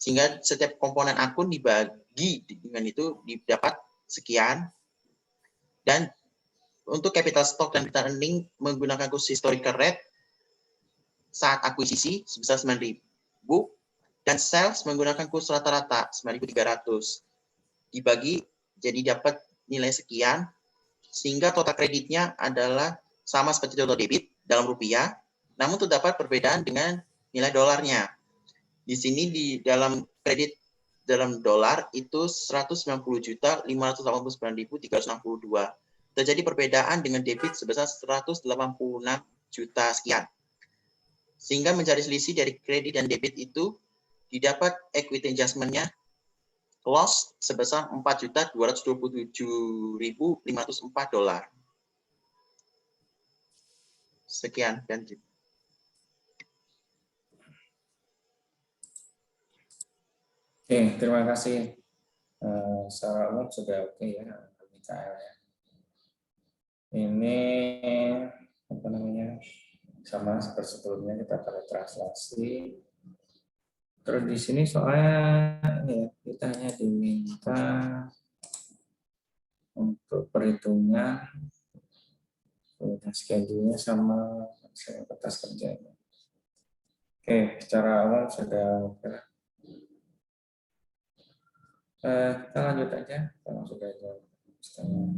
Sehingga setiap komponen akun dibagi dengan itu didapat sekian. Dan untuk capital stock dan capital earning menggunakan kurs historical rate saat akuisisi sebesar 9.000 dan sales menggunakan kurs rata-rata 9.300 dibagi jadi dapat nilai sekian sehingga total kreditnya adalah sama seperti total debit dalam rupiah, namun terdapat perbedaan dengan nilai dolarnya. Di sini di dalam kredit dalam dolar itu 190.589.362. Terjadi perbedaan dengan debit sebesar 186 juta sekian. Sehingga mencari selisih dari kredit dan debit itu didapat equity adjustment-nya loss sebesar 4.227.504 dolar. Sekian, Ganti. Oke, terima kasih. Secara umum sudah oke ya, Mikael ya. Ini apa namanya? Sama seperti sebelumnya kita pakai translasi. Terus di sini soalnya ini ya, kita hanya diminta untuk perhitungan schedule-nya sama kertas kerjanya. Oke, secara umum sudah oke. Kita lanjut aja, kalau sudah jam setengah.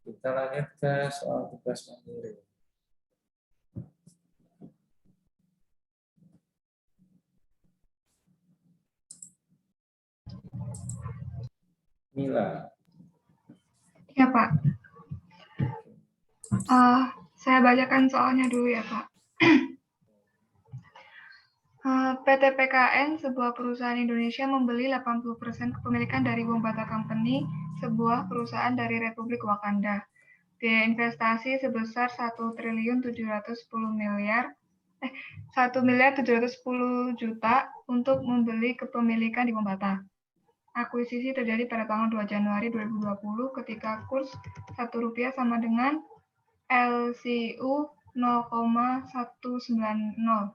Kita lanjut ke soal tugas mandiri. Mila. Ya, Pak. Saya bacakan soalnya dulu ya, Pak. PT PKN, sebuah perusahaan Indonesia, membeli 80% kepemilikan dari Wombata Company, sebuah perusahaan dari Republik Wakanda. Biaya investasi sebesar 1.710 juta untuk membeli kepemilikan di Wombata. Akuisisi terjadi pada tanggal 2 Januari 2020 ketika kurs Rp1 sama dengan LCU 0,190.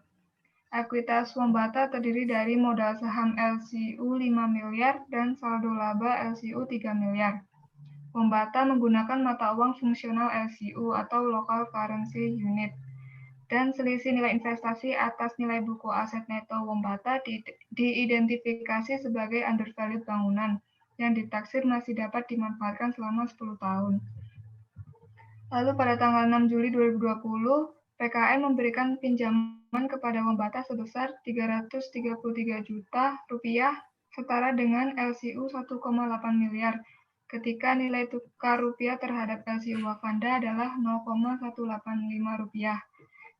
Ekuitas Wombata terdiri dari modal saham LCU 5 miliar dan saldo laba LCU 3 miliar. Wombata menggunakan mata uang fungsional LCU atau Local Currency Unit. Dan selisih nilai investasi atas nilai buku aset neto Wombata diidentifikasi sebagai undervalued bangunan yang ditaksir masih dapat dimanfaatkan selama 10 tahun. Lalu pada tanggal 6 Juli 2020, PKN memberikan pinjaman kepada Wombata sebesar 333 juta rupiah setara dengan LCU 1,8 miliar ketika nilai tukar rupiah terhadap LCU Wakanda adalah 0,185 rupiah.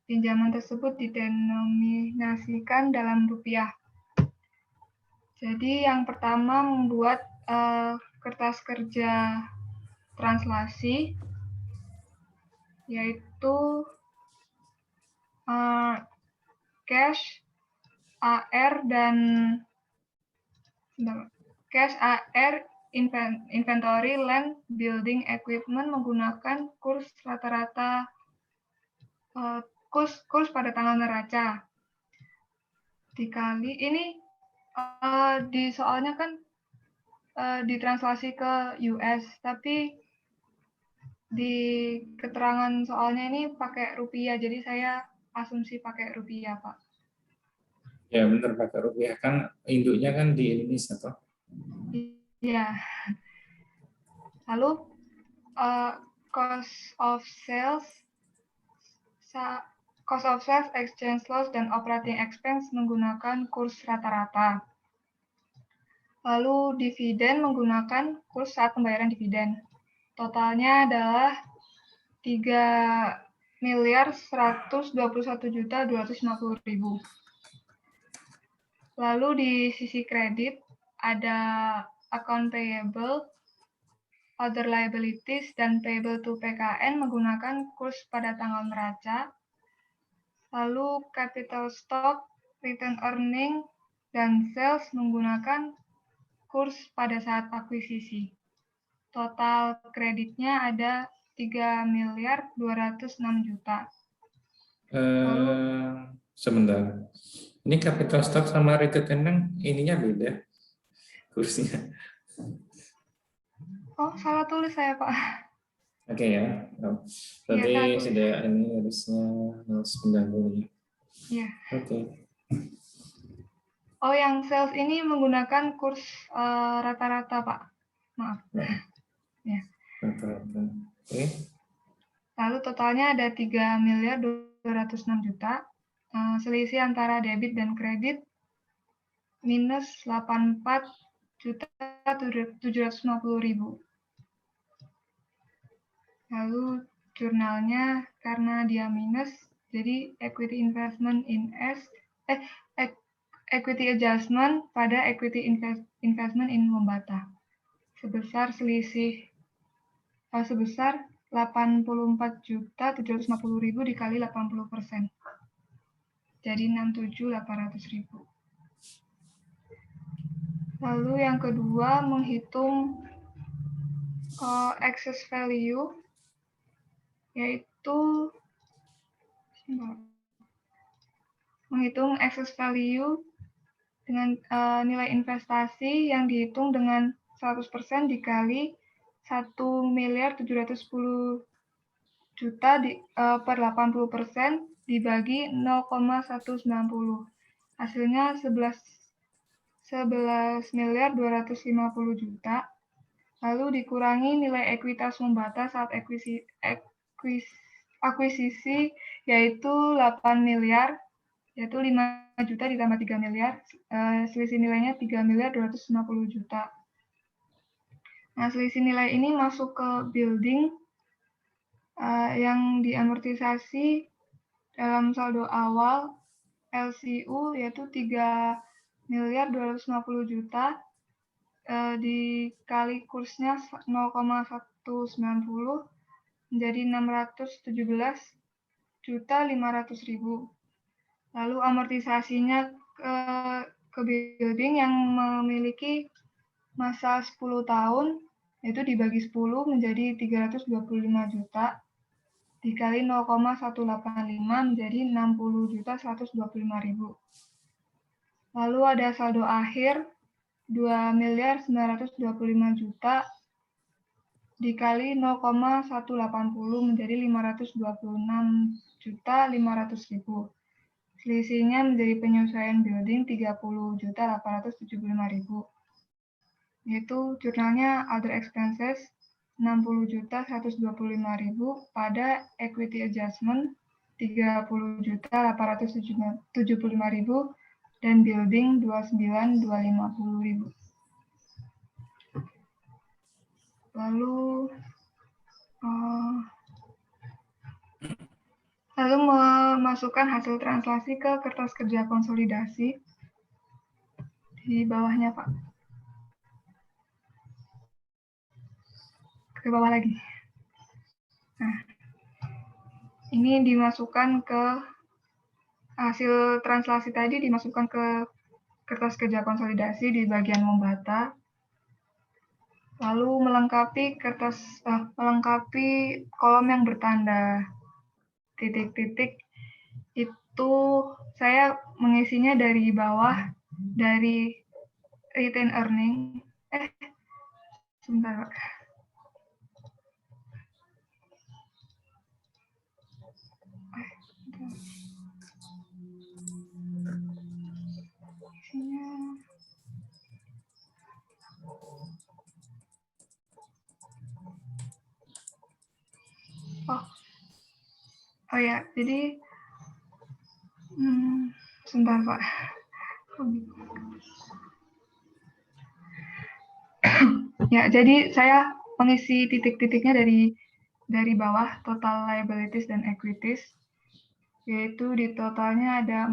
Pinjaman tersebut didenominasikan dalam rupiah. Jadi yang pertama membuat kertas kerja translasi, yaitu cash, AR, dan cash, AR, inventory, land, building, equipment menggunakan kurs rata-rata kurs pada tanggal neraca. Dikali ini di soalnya kan ditranslasi ke US, tapi di keterangan soalnya ini pakai rupiah, jadi saya asumsi pakai rupiah, Pak. Ya benar, pakai rupiah, kan induknya kan di Indonesia toh. Iya. Lalu cost of sales, exchange loss, dan operating expense menggunakan kurs rata-rata. Lalu dividen menggunakan kurs saat pembayaran dividen. Totalnya adalah 3.121.250.000. Lalu di sisi kredit ada account payable, other liabilities, dan payable to PKN menggunakan kurs pada tanggal neraca. Lalu capital stock, return earning, dan sales menggunakan kurs pada saat akuisisi. Total kreditnya ada 3.206.000.000. Sebentar. Ini capital stock sama return earning ininya beda kursnya. Oh, salah tulis saya, Pak. Oke ya. Berarti Iya, sudah ini harusnya 90 ya. Iya. Oke. Oh, yang sales ini menggunakan kurs rata-rata, Pak. Maaf. Ya. Rata-rata. Oke. Lalu totalnya ada 3.206.000.000. Selisih antara debit dan kredit minus 84.750.000. Lalu jurnalnya karena dia minus, jadi equity investment equity adjustment pada equity investment in Mombata sebesar 84.750.000 dikali 80%. Jadi 67.800.000. Lalu yang kedua menghitung excess value, yaitu menghitung excess value dengan nilai investasi yang dihitung dengan 100% dikali 1.710.000.000 per 80% dibagi 0,190. Hasilnya 11.250.000.000. Lalu dikurangi nilai ekuitas Mombata saat akuisisi, yaitu 8 miliar, yaitu 5 juta ditambah 3 miliar, selisih nilainya 3.250.000.000. Nah, selisih nilai ini masuk ke building yang diamortisasi dalam saldo awal LCU, yaitu 3.250.000.000 dikali kursnya 0,190 menjadi 617.500.000. Lalu amortisasinya ke building yang memiliki masa 10 tahun, yaitu dibagi 10 menjadi 325 juta, dikali 0,185 menjadi 60.125.000. Lalu ada saldo akhir 2.925.000.000 dikali 0,180 menjadi 526.500.000. Selisihnya menjadi penyesuaian building 30.875.000. Yaitu jurnalnya other expenses 60.125.000 pada equity adjustment 30.875.000 dan building 29.250.000. Lalu memasukkan hasil translasi ke kertas kerja konsolidasi di bawahnya, Pak. ke bawah lagi. Nah, ini dimasukkan ke hasil translasi tadi dimasukkan ke kertas kerja konsolidasi di bagian membata, lalu melengkapi melengkapi kolom yang bertanda titik-titik. Itu saya mengisinya dari bawah, dari retain earning. Sebentar, Pak. Isinya. Oh ya, jadi sebentar, Pak. Ya, jadi saya mengisi titik-titiknya dari bawah, total liabilities dan equities, yaitu di totalnya ada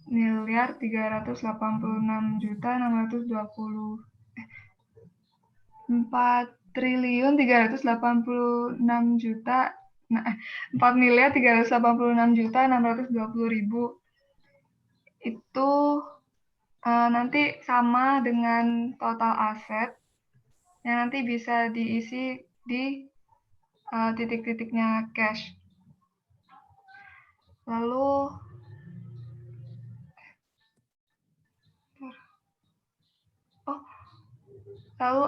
4.386.620.000. Itu nanti sama dengan total aset yang nanti bisa diisi di titik-titiknya cash. Lalu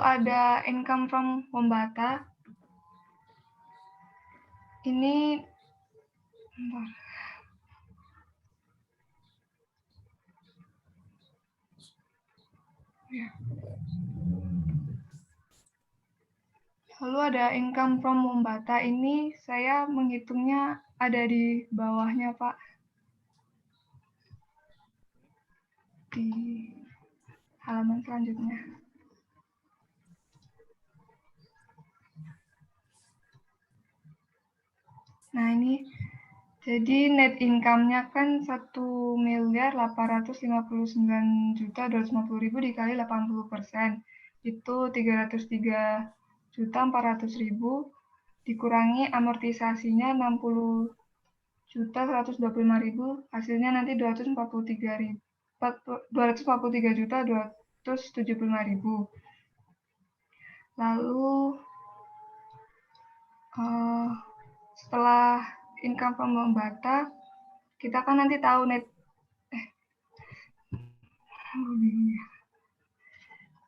ada income from membata. Ini bentar. Ya. Lalu ada income from membata, ini saya menghitungnya ada di bawahnya, Pak. Di halaman selanjutnya. Nah, ini jadi net income-nya kan 1.859.250.000 dikali 80%. Itu 303.400.000 dikurangi amortisasinya 60.125.000, hasilnya nanti 243.275.000. Lalu setelah income from membata, kita kan nanti tahu net.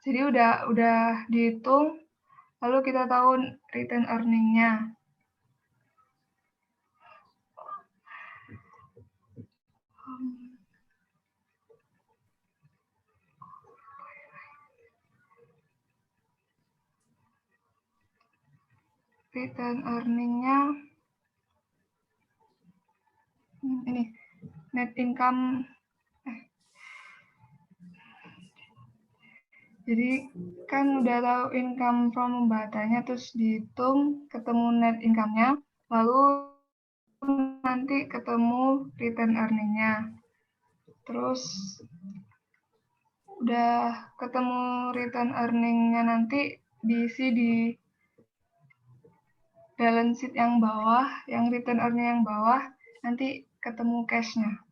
Jadi udah dihitung, lalu kita tahu return earning-nya. Return earning-nya ini net income. Jadi kan udah tahu income from membatanya, terus dihitung ketemu net income-nya, lalu nanti ketemu return earning-nya. Terus udah ketemu return earning-nya, nanti diisi di balance sheet yang bawah, yang return earning yang bawah, nanti ketemu cash-nya.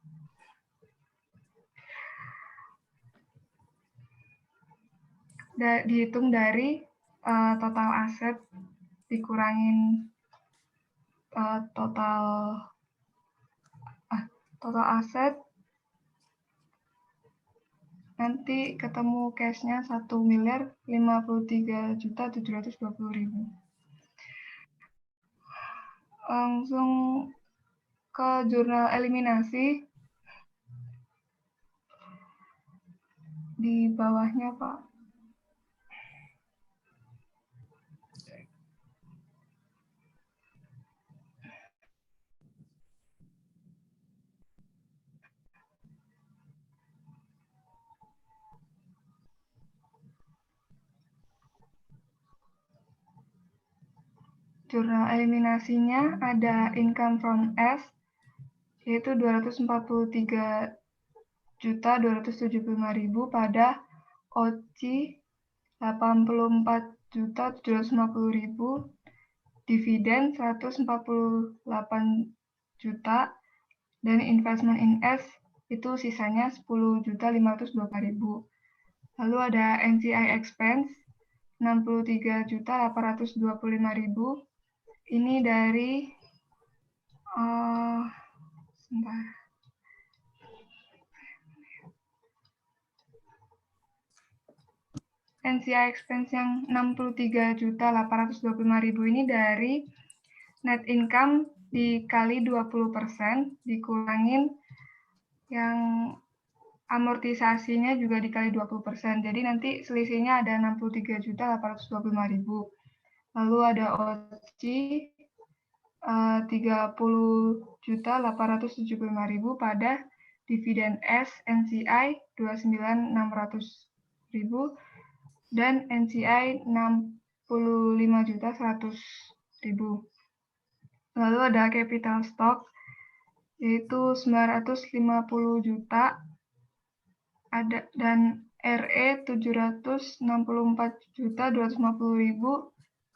Dihitung dari total aset dikurangin total aset, nanti ketemu cash-nya 1.053.720.000. Langsung ke jurnal eliminasi di bawahnya, Pak. Jurnal eliminasinya ada income from S, yaitu 243.275.000 pada OC 84 14.750.000, dividen 148 juta, dan investment in S itu sisanya 10.520.000. Lalu ada NCI expense 63.825.000. Ini dari sebentar. NCI expense yang 63.825.000 ini dari net income dikali 20%, dikurangin yang amortisasinya juga dikali 20%. Jadi nanti selisihnya ada 63.825.000. Lalu ada OC 30.875.000 pada dividen S NCI 29.600.000 dan NCI 65.100.000. Lalu ada capital stock yaitu 950 juta, ada dan RE 764.250.000,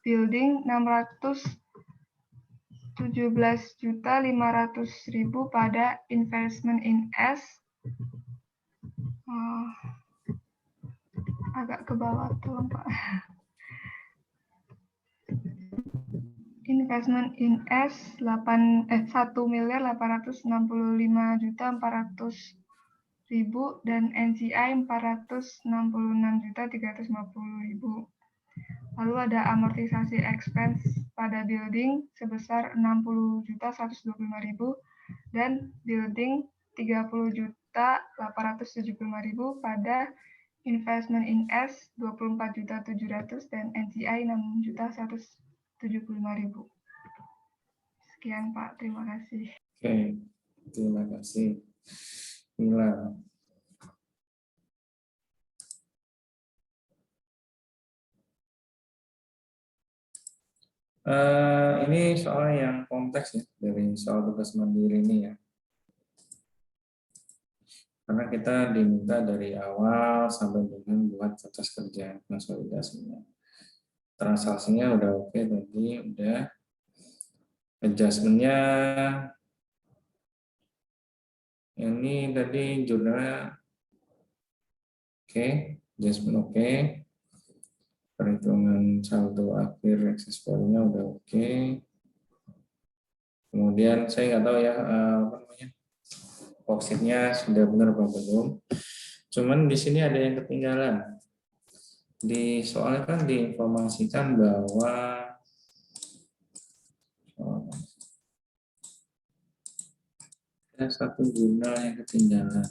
building 617.500.000 pada investment in S. Agak ke bawah, tolong Pak. Investment in S 1.865.400.000 dan NCI 466.350.000. Lalu ada amortisasi expense pada building sebesar 60.125.000 dan building 30.875.000 pada investment in S 24.700.000 dan NCI 6.175.000. Sekian Pak, terima kasih. Oke, terima kasih. Mila. Ini soal yang kompleks ya, dari soal tugas mandiri ini ya. Karena kita diminta dari awal sampai dengan buat kertas kerja konsolidasinya. Transaksinya udah oke tadi, udah. Adjustment-nya ini tadi jurnalnya oke, adjustment oke. Perhitungan saldo akhir excess value-nya udah oke. Kemudian saya nggak tahu ya apa namanya, worksheet-nya sudah benar apa belum. Cuman di sini ada yang ketinggalan. Di soalnya kan diinformasikan bahwa ada satu jurnal yang ketinggalan.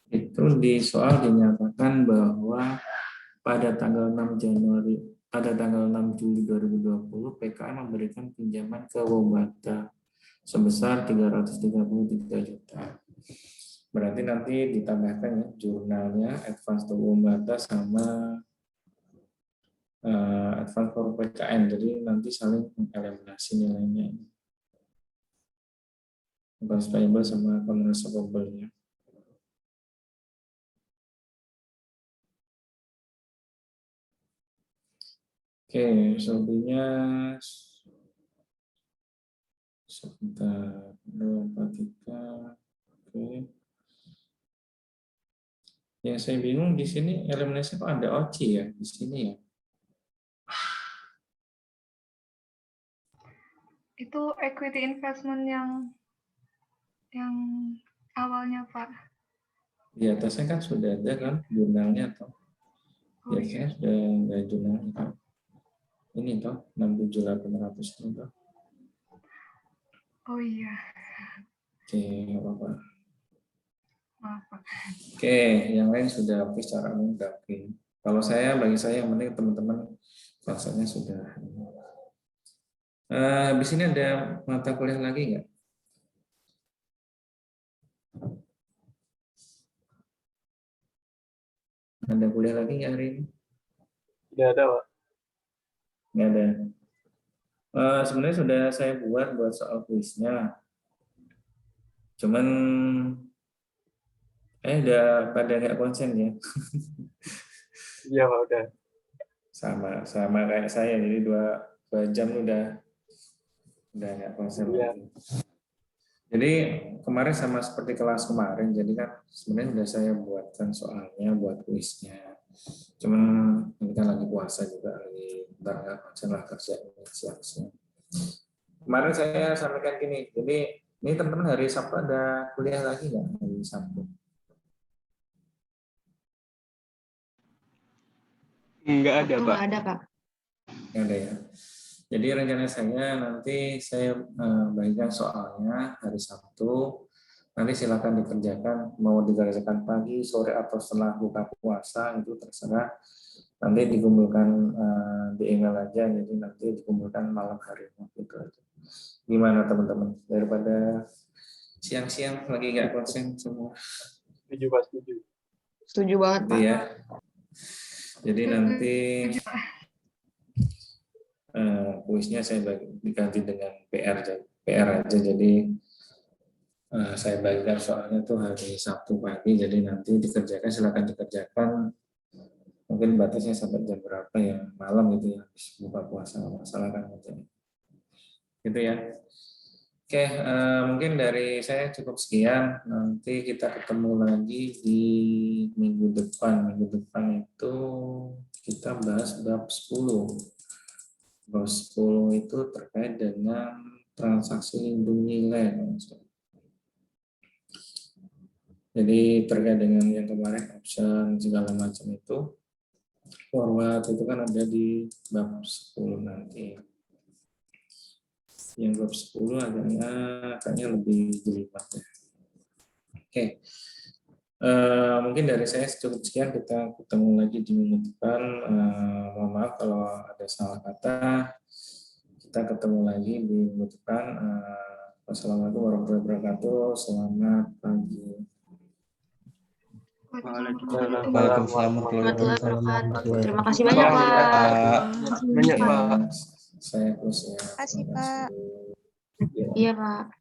Itu di soal dinyatakan bahwa pada tanggal 6 Juli 2020 PKM memberikan pinjaman ke Wombata sebesar 333 juta. Berarti nanti ditambahkan ya jurnalnya advance to Wombata sama advance for PKM, jadi nanti saling mengeliminasi nilainya. Advance payable sama non-receivable-nya. Oke, selebihnya sebentar, 243. Oke. Yang saya bingung di sini eliminasi kok ada OC ya di sini ya. Itu equity investment yang awalnya Pak. Di atasnya kan sudah ada kan jurnalnya toh. Oh, Biasanya sudah ada jurnalnya kan. Ini toh 67.800 ini toh. Oh iya. Oke, nggak apa-apa. Maaf Pak. Oke, yang lain sudah oke secara umum udah oke. Kalau bagi saya yang penting teman-teman konsepnya sudah. Di sini ada mata kuliah lagi nggak? Ada kuliah lagi nggak hari ini? Tidak ada, Pak. Nggak ada. Sebenarnya sudah saya buat soal kuisnya. Cuman udah pada nggak konsen ya. Iya Pak, udah. Sama kayak saya, jadi 2 jam udah nggak konsen Iya. lagi. Jadi kemarin sama seperti kelas kemarin, jadi kan sebenarnya udah saya buatkan soalnya buat kuisnya. Cuman ini kan lagi puasa juga, lagi bentar nggak konsen lah kerjanya siang-siang. Kemarin saya sampaikan gini, jadi ini teman-teman hari Sabtu ada kuliah lagi nggak hari Sabtu? Enggak ada Pak. Nggak ada, Pak. Nggak ada ya. Jadi rencana saya nanti saya bagikan soalnya hari Sabtu. Nanti silakan dikerjakan, mau dikerjakan pagi, sore atau setelah buka puasa itu terserah. Nanti dikumpulkan di email aja, jadi nanti dikumpulkan malam hari gitu aja. Gimana teman-teman? Daripada siang-siang lagi nggak konsen semua. Setuju Pak, setuju. Setuju banget, Pak. Ya. Jadi nanti kuisnya saya diganti dengan PR aja. Jadi saya bagikan soalnya tuh hari Sabtu pagi. Jadi nanti dikerjakan, silakan dikerjakan. Mungkin batasnya sampai jam berapa ya, malam gitu ya, habis buka puasa, masalah kan aja. Gitu ya. Oke, mungkin dari saya cukup sekian. Nanti kita ketemu lagi di minggu depan. Minggu depan itu kita bahas bab 10. Bab 10 itu terkait dengan transaksi lindung nilai. Jadi terkait dengan yang kemarin option segala macam itu, forward itu kan ada di bab 10 nanti. Yang bab 10 agaknya lebih jelimet ya. Oke. Mungkin dari saya cukup sekian, kita ketemu lagi di minggu depan. Mohon maaf kalau ada salah kata. Kita ketemu lagi di minggu depan. Wassalamualaikum warahmatullahi wabarakatuh. Selamat pagi. Waalaikumsalam. Waalaikumsalam warahmatullahi wabarakatuh. Terima kasih banyak, Pak. Banyak Pak. Saya close ya. Terima kasih, Pak. Iya, Pak.